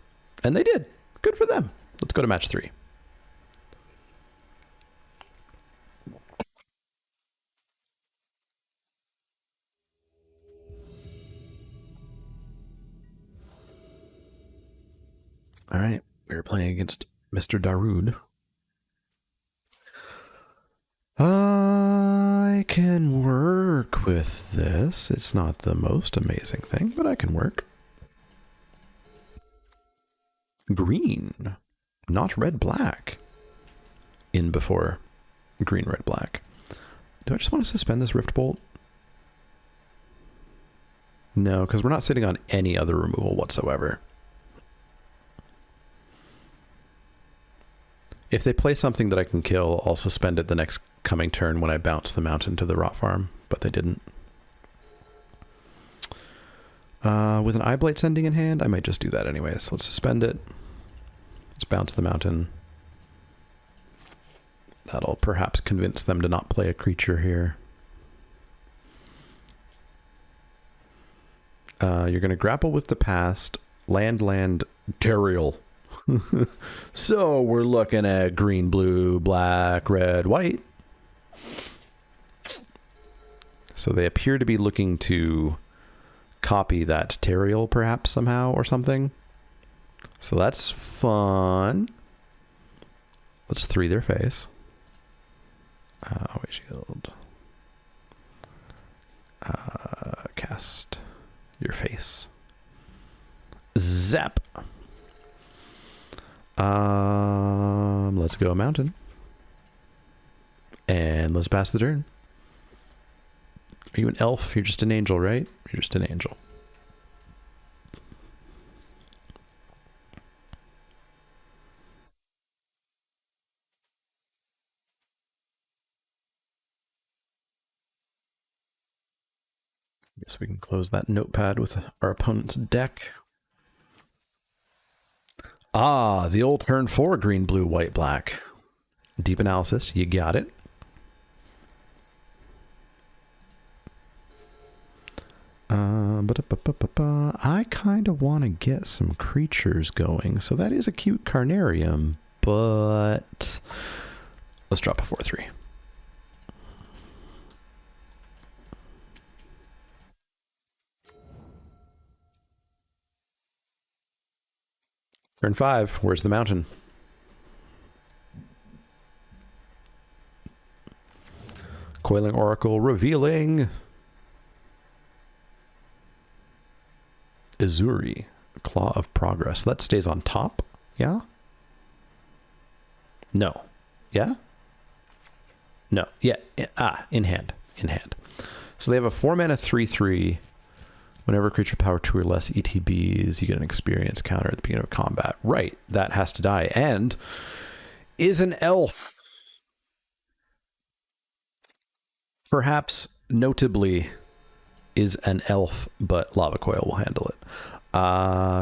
And they did. Good for them. Let's go to match 3. All right, we're playing against Mr. Darude. I can work with this. It's not the most amazing thing, but I can work. Green, not red, black. In before green, red, black. Do I just want to suspend this Rift Bolt? No, because we're not sitting on any other removal whatsoever. If they play something that I can kill, I'll suspend it the next coming turn when I bounce the mountain to the rot farm, but they didn't. With an Eyeblight Sending in hand, I might just do that anyways. Let's suspend it. Let's bounce the mountain. That'll perhaps convince them to not play a creature here. You're going to grapple with the past. Land, Teriel. So we're looking at green, blue, black, red, white. So they appear to be looking to copy that Teriel perhaps somehow or something. So that's fun. Let's 3 their face. Wait, shield. Cast your face. Zap. Let's go mountain. And let's pass the turn. Are you an elf? You're just an angel, right? You're just an angel. Guess we can close that notepad with our opponent's deck. Ah, the old turn 4 green, blue, white, black. Deep analysis, you got it. I kind of want to get some creatures going, so that is a cute Carnarium, but let's drop a 4/3. Turn 5, where's the mountain? Coiling Oracle revealing Azuri, Claw of Progress. That stays on top, yeah? No. Yeah? No. Yeah. In hand. In hand. So they have a 4-mana 3/3. Whenever creature power 2 or less ETBs, you get an experience counter at the beginning of combat. Right. That has to die. And is an elf. Perhaps notably is an elf, but Lava Coil will handle it.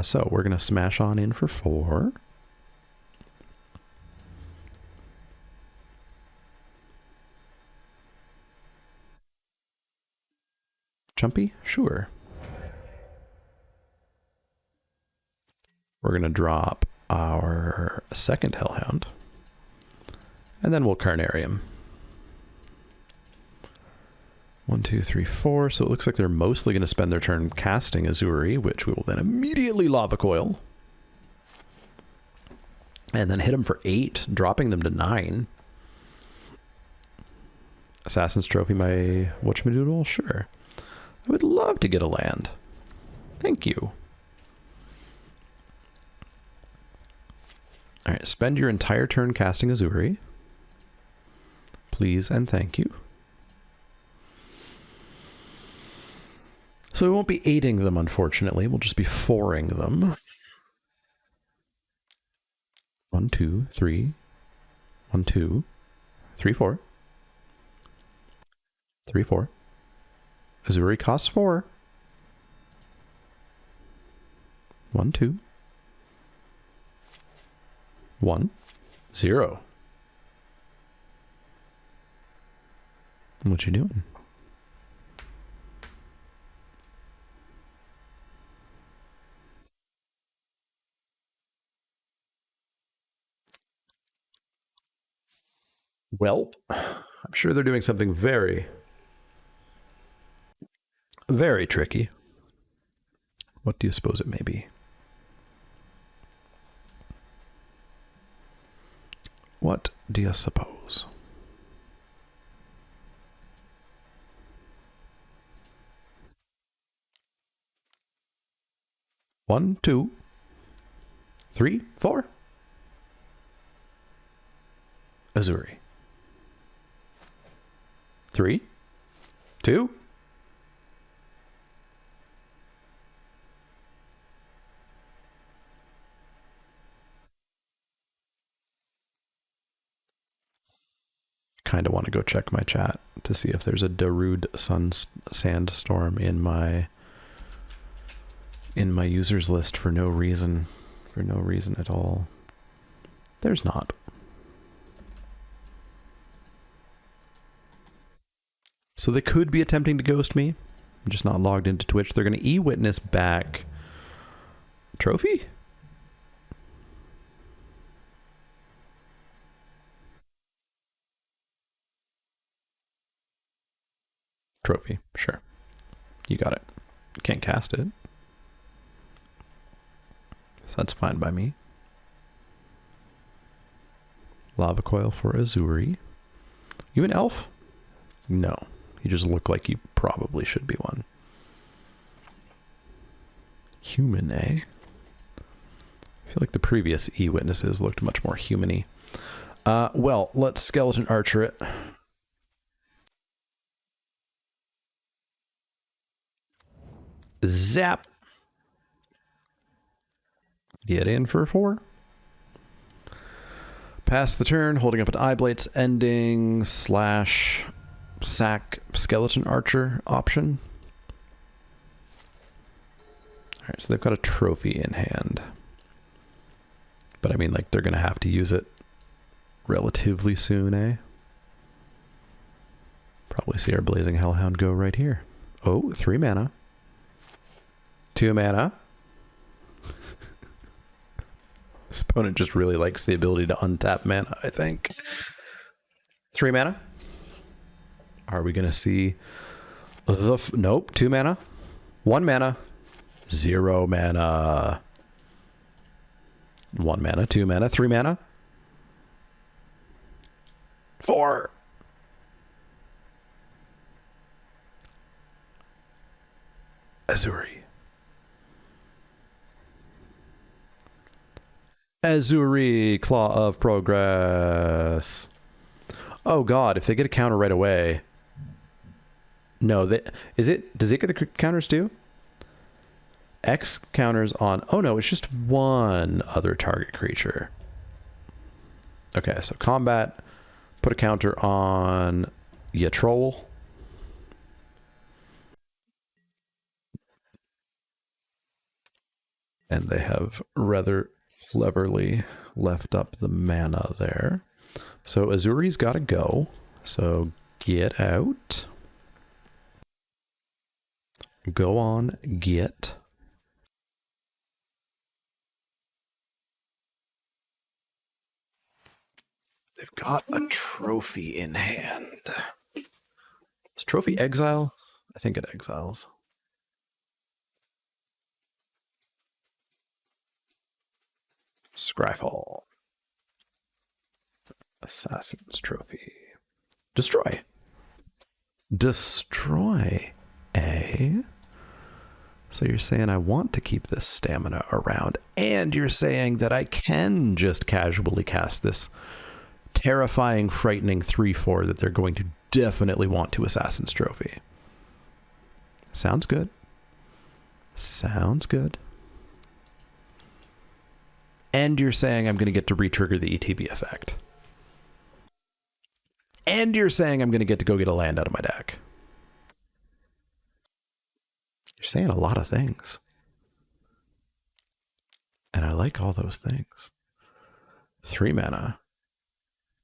So we're going to smash on in for 4. Jumpy? Sure. We're going to drop our second Hellhound. And then we'll Carnarium. 1, 2, 3, 4. So it looks like they're mostly going to spend their turn casting Azuri, which we will then immediately Lava Coil. And then hit them for 8, dropping them to 9. Assassin's Trophy, my whatchamadoodle? Sure. I would love to get a land. Thank you. All right, spend your entire turn casting Azuri. Please and thank you. So we won't be aiding them, unfortunately. We'll just be 4-ing them. 1, 2, 3. 1, 2, 3, 4. 3, 4. Azuri costs 4. 1, 2. 1, 0. What you doing? Well, I'm sure they're doing something very, very tricky. What do you suppose it may be? What do you suppose? One, 2, 3, 4. Azuri. 3, 2. Kind of want to go check my chat to see if there's a Darude sandstorm in my users list for no reason at all. There's not. So they could be attempting to ghost me. I'm just not logged into Twitch. They're going to e-witness back trophy? Trophy, sure. You got it. You can't cast it. So that's fine by me. Lava Coil for Azuri. You an elf? No. You just look like you probably should be one. Human, eh? I feel like the previous E-Witnesses looked much more human-y. Well, let's Skeleton Archer it. Zap! Get in for 4. Pass the turn, holding up an Eye Blades ending / sack Skeleton Archer option. Alright, so they've got a trophy in hand. But I mean, like, they're going to have to use it relatively soon, eh? Probably see our Blazing Hellhound go right here. Oh, 3 mana. 2 mana. This opponent just really likes the ability to untap mana, I think. 3 mana. Are we going to see the... Nope, 2 mana. 1 mana. 0 mana. 1 mana, 2 mana, 3 mana. 4. Azuri. Azuri, Claw of Progress. Oh god, if they get a counter right away. No, does it get the counters too? X counters on... Oh no, it's just one other target creature. Okay, so combat, put a counter on Troll. And they have rather cleverly left up the mana there. So Azuri's got to go. So get out. Go on, get. They've got a trophy in hand. Does trophy exile? I think it exiles. Scryfall. Assassin's Trophy. Destroy. Destroy, eh? So you're saying I want to keep this stamina around, and you're saying that I can just casually cast this terrifying, frightening 3/4 that they're going to definitely want to Assassin's Trophy. Sounds good. Sounds good. And you're saying I'm going to get to re-trigger the ETB effect. And you're saying I'm going to get to go get a land out of my deck. You're saying a lot of things. And I like all those things. 3 mana.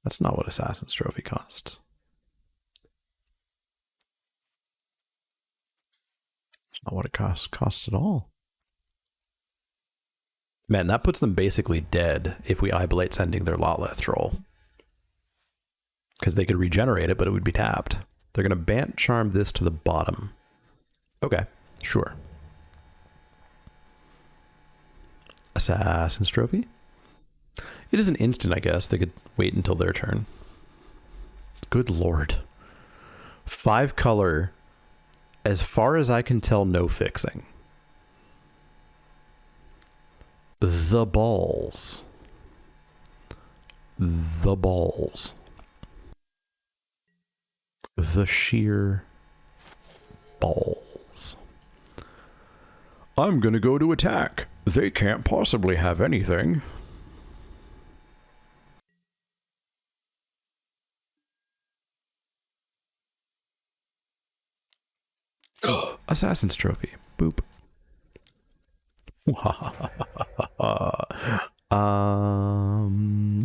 That's not what Assassin's Trophy costs. It's not what it costs at all. Man, that puts them basically dead if we Eye Blade sending their Lotleth Troll. Because they could regenerate it, but it would be tapped. They're going to Bant Charm this to the bottom. Okay, sure. Assassin's Trophy. It is an instant, I guess. They could wait until their turn. Good lord. 5 color. As far as I can tell, no fixing. The balls. The balls. The sheer balls. I'm gonna go to attack. They can't possibly have anything. Assassin's Trophy. Boop.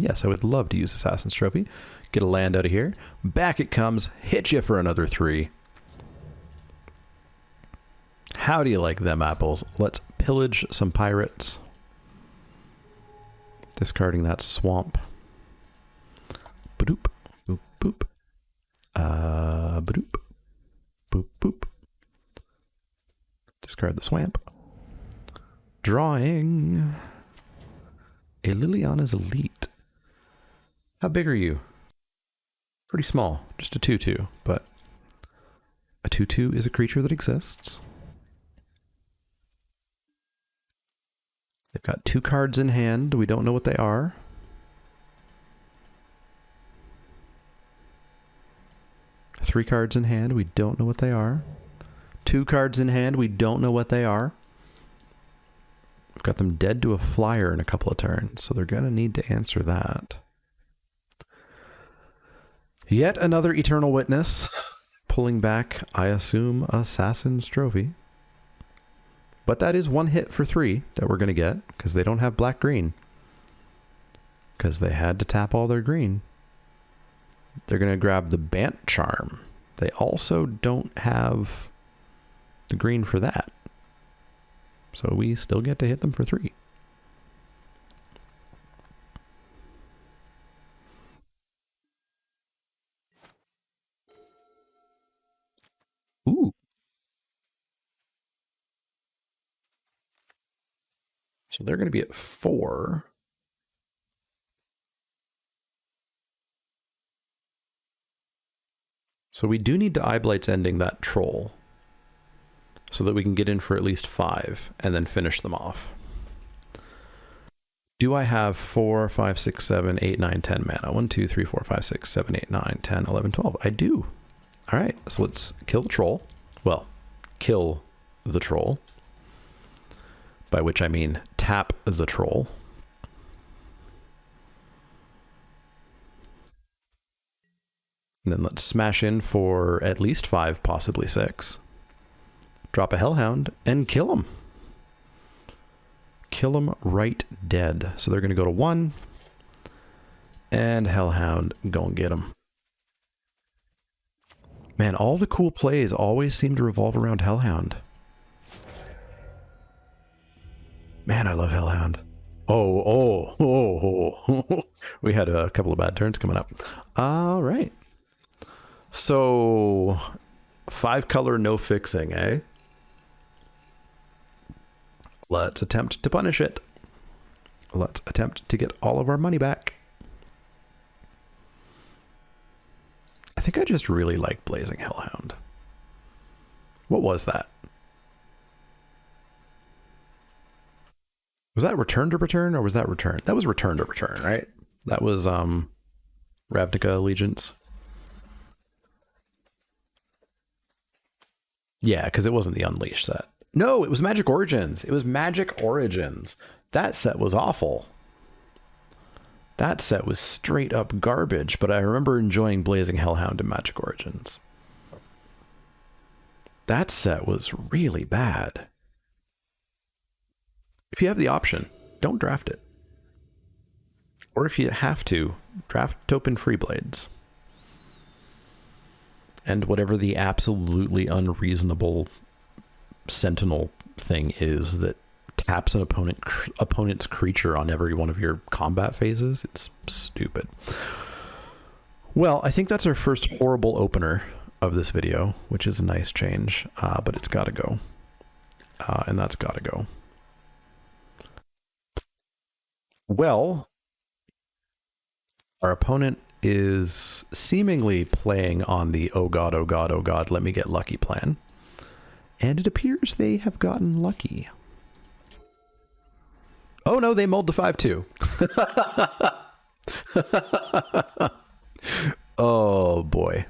Yes, I would love to use Assassin's Trophy. Get a land out of here. Back it comes. Hit you for another 3. How do you like them apples? Let's pillage some pirates. Discarding that swamp. Badoop. Boop, boop. Badoop. Boop, boop. Discard the swamp. Drawing a Liliana's Elite. How big are you? Pretty small. Just a 2/2, but a 2/2 is a creature that exists. They've got 2 cards in hand. We don't know what they are. Three cards in hand. We don't know what they are. 2 cards in hand. We don't know what they are. We've got them dead to a flyer in a couple of turns, so they're going to need to answer that. Yet another Eternal Witness. Pulling back, I assume, Assassin's Trophy. But that is 1 hit for 3 that we're going to get, because they don't have black-green. Because they had to tap all their green. They're going to grab the Bant Charm. They also don't have the green for that. So we still get to hit them for 3. Ooh. So they're going to be at 4. So we do need to Eyeblight's Ending that troll so that we can get in for at least 5 and then finish them off. Do I have 4, 5, 6, 7, 8, 9, 10 mana? 1, 2, 3, 4, 5, 6, 7, 8, 9, 10, 11, 12. I do. All right, so let's kill the troll. Well, kill the troll. By which I mean tap the troll. And then let's smash in for at least 5, possibly 6. Drop a Hellhound and kill him. Kill him right dead. So they're going to go to 1. And Hellhound, go and get him. Man, all the cool plays always seem to revolve around Hellhound. Man, I love Hellhound. Oh. We had a couple of bad turns coming up. All right. So, 5 color, no fixing, eh? Let's attempt to punish it. Let's attempt to get all of our money back. I think I just really like Blazing Hellhound. What was that? Was that Return to Return or was that Return? That was Return to Return, right? That was Ravnica Allegiance. Yeah, because it wasn't the Unleashed set. No, it was Magic Origins. It was Magic Origins. That set was awful. That set was straight up garbage, but I remember enjoying Blazing Hellhound in Magic Origins. That set was really bad. If you have the option, don't draft it. Or if you have to, draft Topin Freeblades. And whatever the absolutely unreasonable Sentinel thing is that taps an opponent's creature on every one of your combat phases, it's stupid. Well, I think that's our first horrible opener of this video, which is a nice change, but it's got to go. And that's got to go. Well, our opponent is seemingly playing on the oh god, oh god, oh god, let me get lucky plan. And it appears they have gotten lucky. Oh no, they mulled to 5-2. Oh boy.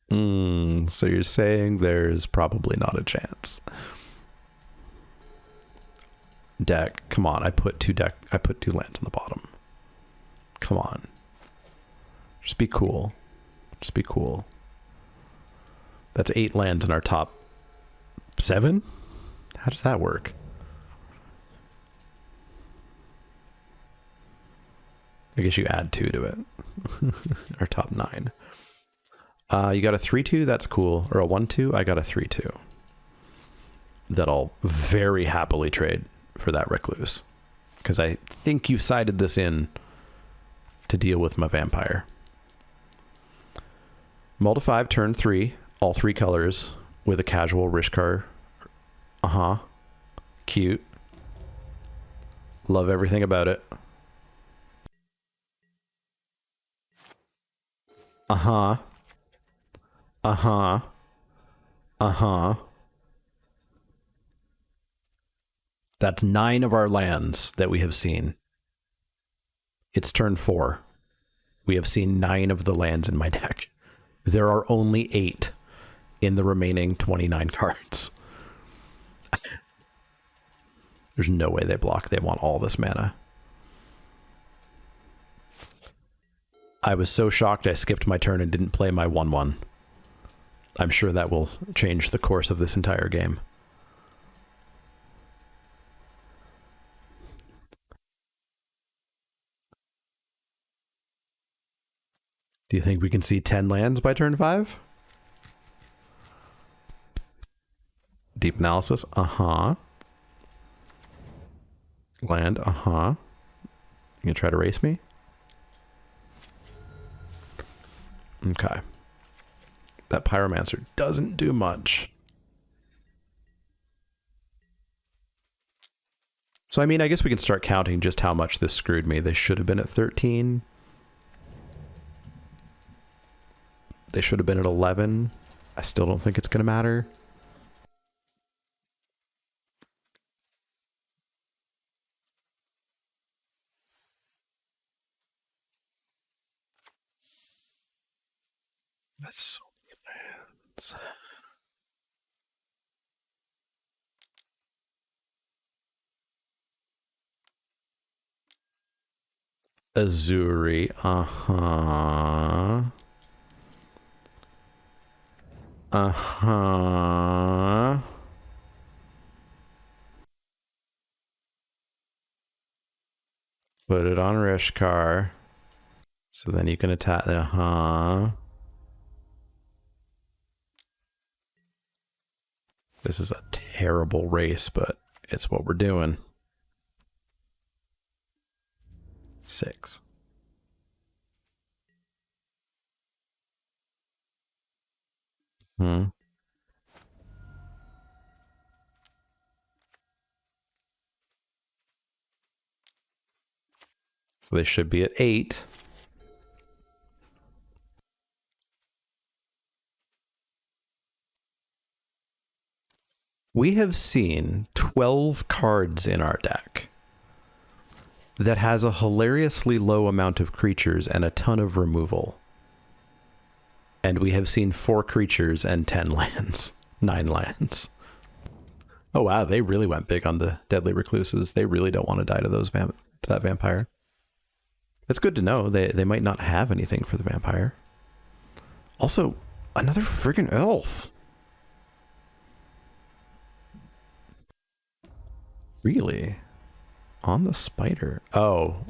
So you're saying there's probably not a chance. Deck, come on, I put 2 lands on the bottom. Come on. Just be cool. Just be cool. That's 8 lands in our top 7? How does that work? I guess you add 2 to it. Our top 9. You got a 3-2, that's cool. Or a 1-2, I got a 3-2. That I'll very happily trade for that Recluse. Because I think you sided this in to deal with my vampire. Mull to 5, turn 3, all 3 colors with a casual Rishkar. Cute. Love everything about it. Uh-huh. Uh-huh. Uh-huh. That's 9 of our lands that we have seen. It's turn 4. We have seen 9 of the lands in my deck. There are only 8 in the remaining 29 cards. There's no way they block. They want all this mana. I was so shocked I skipped my turn and didn't play my 1/1. I'm sure that will change the course of this entire game. Do you think we can see 10 lands by turn 5? Deep analysis. Uh-huh. Land. Uh-huh. You gonna try to race me? Okay. That Pyromancer doesn't do much. So, I mean, I guess we can start counting just how much this screwed me. They should have been at 13. They should have been at 11. I still don't think it's going to matter. That's so many lands. Azuri. Uh-huh. Uh-huh. Put it on Rishkar. So then you can attack. Uh-huh. This is a terrible race, but it's what we're doing. 6. Hmm. So they should be at 8. We have seen 12 cards in our deck that has a hilariously low amount of creatures and a ton of removal. And we have seen 4 creatures and 10 lands. 9 lands. Oh wow, they really went big on the Deadly Recluses. They really don't want to die to those to that vampire. It's good to know. They might not have anything for the vampire. Also, another friggin' elf. Really? On the spider? Oh.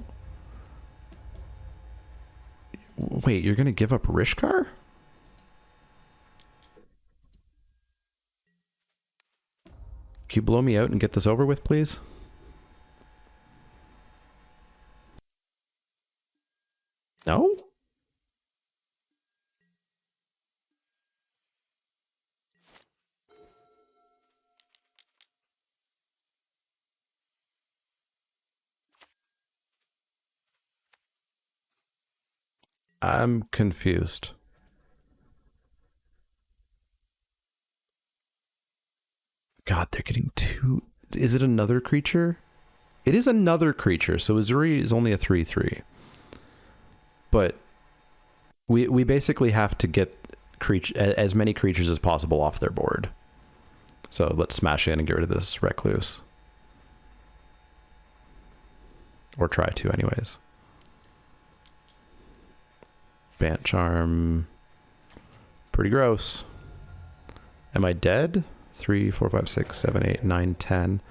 Wait, you're gonna give up Rishkar? Can you blow me out and get this over with, please? No? I'm confused. God, they're getting 2. Is it another creature? It is another creature, so Azuri is only a 3/3. But we basically have to get as many creatures as possible off their board. So let's smash in and get rid of this Recluse. Or try to, anyways. Bant Charm. Pretty gross. Am I dead? 3, 4, 5, 6, 7, 8, 9, 10.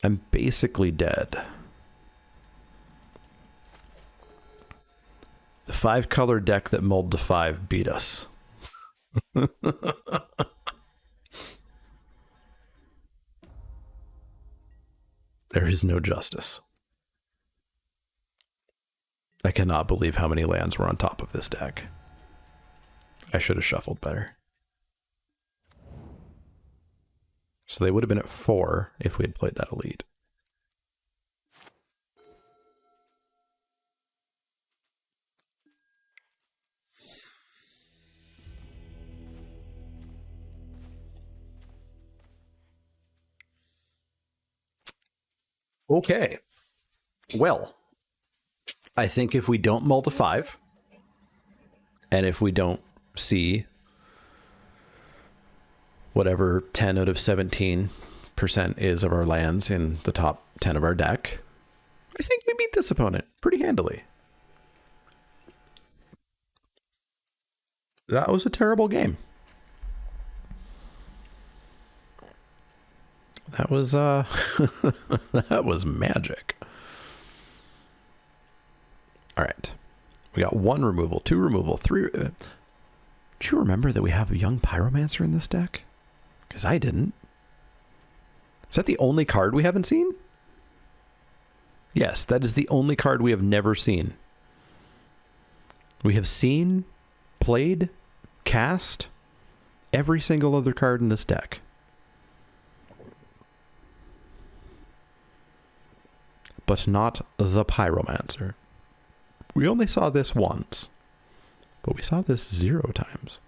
I'm basically dead. The 5-color deck that mulled to 5 beat us. There is no justice. I cannot believe how many lands were on top of this deck. I should have shuffled better. So they would have been at 4 if we had played that elite. Okay. Well, I think if we don't mull to 5, and if we don't see whatever 10 out of 17% is of our lands in the top 10 of our deck, I think we beat this opponent pretty handily. That was a terrible game. That was that was magic. All right. We got 1 removal, 2 removal, 3. Do you remember that we have a young pyromancer in this deck? Because I didn't. Is that the only card we haven't seen? Yes, that is the only card we have never seen. We have seen, played, cast every single other card in this deck. But not the pyromancer. We only saw this once, but we saw this 0 times.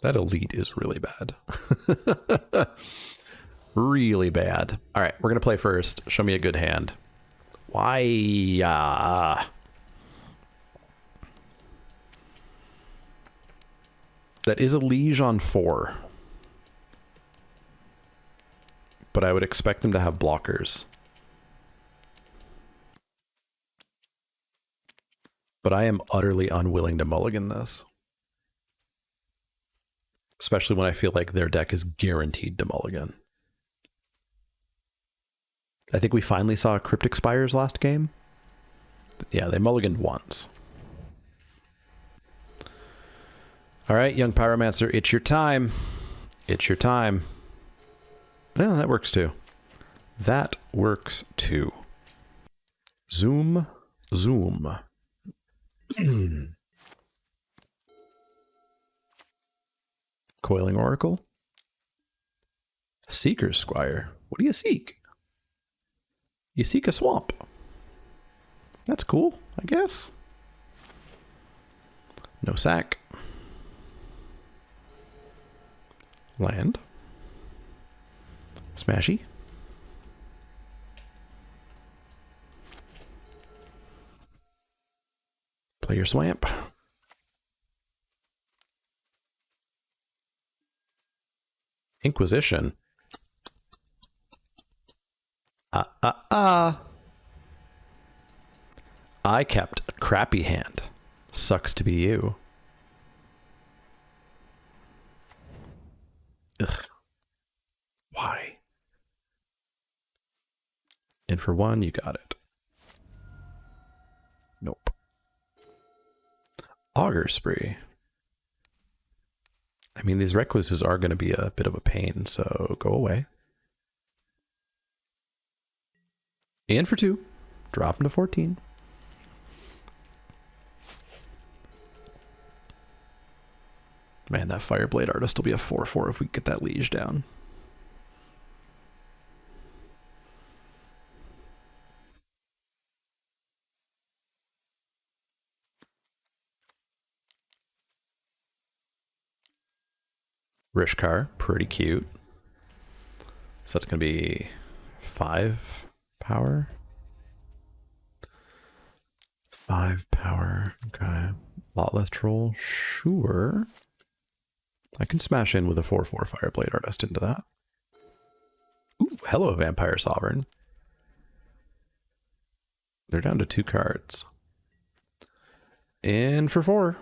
That elite is really bad. Really bad. All right, we're going to play first. Show me a good hand. Why? That is a liege on 4. But I would expect them to have blockers. But I am utterly unwilling to mulligan this. Especially when I feel like their deck is guaranteed to mulligan. I think we finally saw Cryptic Spires last game. Yeah, they mulliganed once. All right, young pyromancer, it's your time. It's your time. Yeah, that works too. That works too. Zoom, zoom. Coiling Oracle. Seeker's Squire. What do you seek? You seek a swamp. That's cool, I guess. No sack. Land. Smashy. Play your swamp. Inquisition. I kept a crappy hand. Sucks to be you. Ugh. Why? And for 1, you got it. Nope. Augur Spree. I mean, these recluses are going to be a bit of a pain, so go away. And for 2. Drop them to 14. Man, that Fireblade Artist will be a 4/4 if we get that liege down. Rishkar, pretty cute. So that's going to be 5 power. 5 power. Okay. Lotleth Troll, sure. I can smash in with a 4/4 Fireblade Artist into that. Ooh, hello, Vampire Sovereign. They're down to 2 cards. And for 4.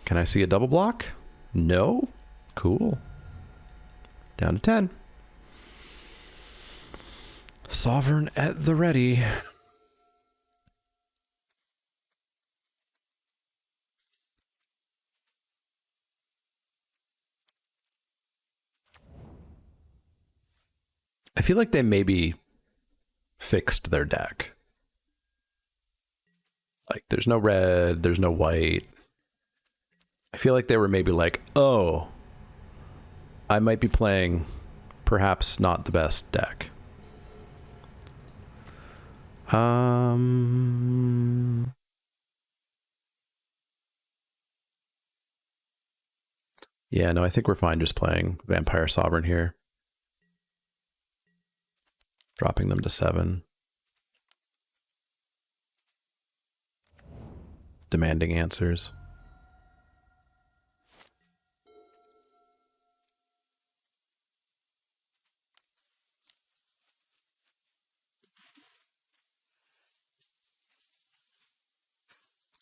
Can I see a double block? No? Cool. Down to 10. Sovereign at the ready. I feel like they maybe fixed their deck. Like, there's no red, there's no white. I feel like they were maybe like, oh, I might be playing perhaps not the best deck. Yeah, no, I think we're fine just playing Vampire Sovereign here. Dropping them to 7. Demanding answers.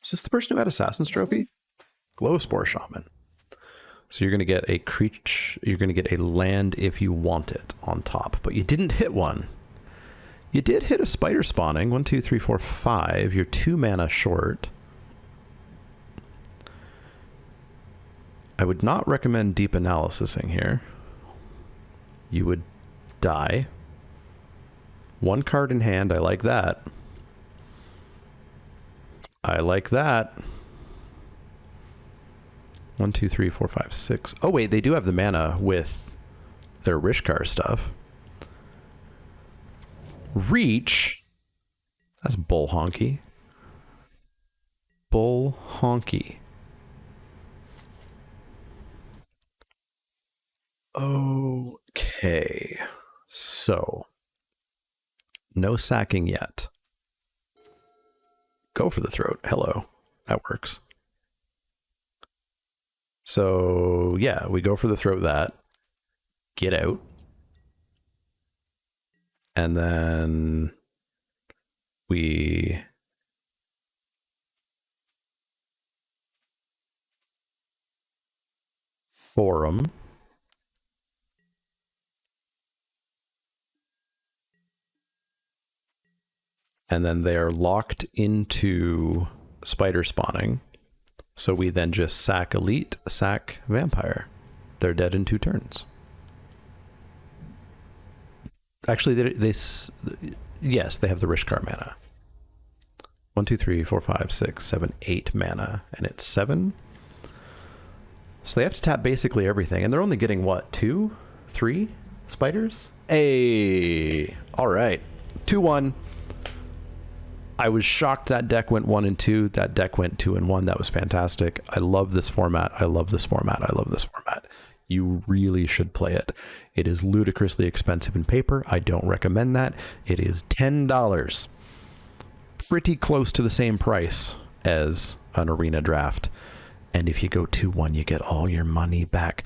Is this the person who had Assassin's Trophy? Glow Spore Shaman. So you're going to get a creature, you're going to get a land if you want it on top, but you didn't hit one. You did hit a spider spawning. 1, 2, 3, 4, 5. You're 2 mana short. I would not recommend deep analysising here. You would die. 1 card in hand. I like that. I like that. 1, 2, 3, 4, 5, 6. Oh, wait, they do have the mana with their Rishkar stuff. Reach. That's bull honky. Bull honky. Okay. So, no sacking yet. Go for the throat. Hello. That works. So, yeah, we go for the throat that. Get out. And then we forum. And then they are locked into spider spawning. So we then just sack elite, sack vampire. They're dead in 2 turns. Actually, yes, they have the Rishkar mana. 1, 2, 3, 4, 5, 6, 7, 8 mana, and it's 7. So they have to tap basically everything, and they're only getting what, 2, 3 spiders? Hey, all right, 2-1. I was shocked that deck went 1 and 2. That deck went 2 and 1. That was fantastic. I love this format. I love this format. I love this format. You really should play it. It is ludicrously expensive in paper. I don't recommend that. It is $10. Pretty close to the same price as an arena draft. And if you go 2-1, you get all your money back.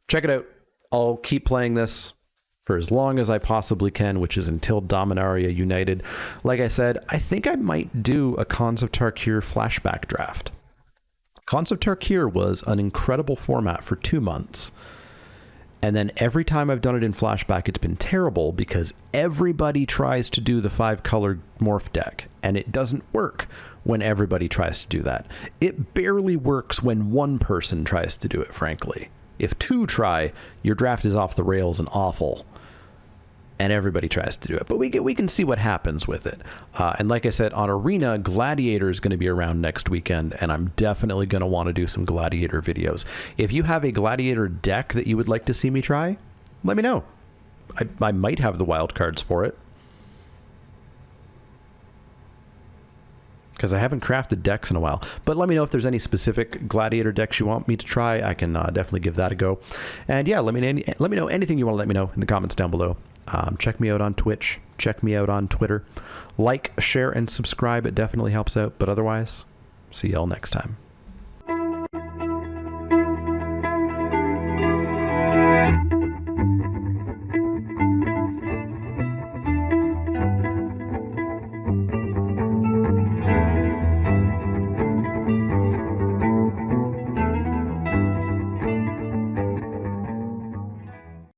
Check it out. I'll keep playing this for as long as I possibly can, which is until Dominaria United. Like I said, I think I might do a Khans of Tarkir flashback draft. Khans of Tarkir was an incredible format for 2 months. And then every time I've done it in flashback, it's been terrible because everybody tries to do the 5-color morph deck, and it doesn't work when everybody tries to do that. It barely works when one person tries to do it, frankly. If 2 try, your draft is off the rails and awful, and everybody tries to do it. But we can see what happens with it. And like I said, on Arena, Gladiator is going to be around next weekend, and I'm definitely going to want to do some Gladiator videos. If you have a Gladiator deck that you would like to see me try, let me know. I might have the wild cards for it, because I haven't crafted decks in a while. But let me know if there's any specific Gladiator decks you want me to try. I can definitely give that a go. And yeah, let me know anything you want to let me know in the comments down below. Check me out on Twitch. Check me out on Twitter. Like, share, and subscribe. It definitely helps out. But otherwise, see y'all next time.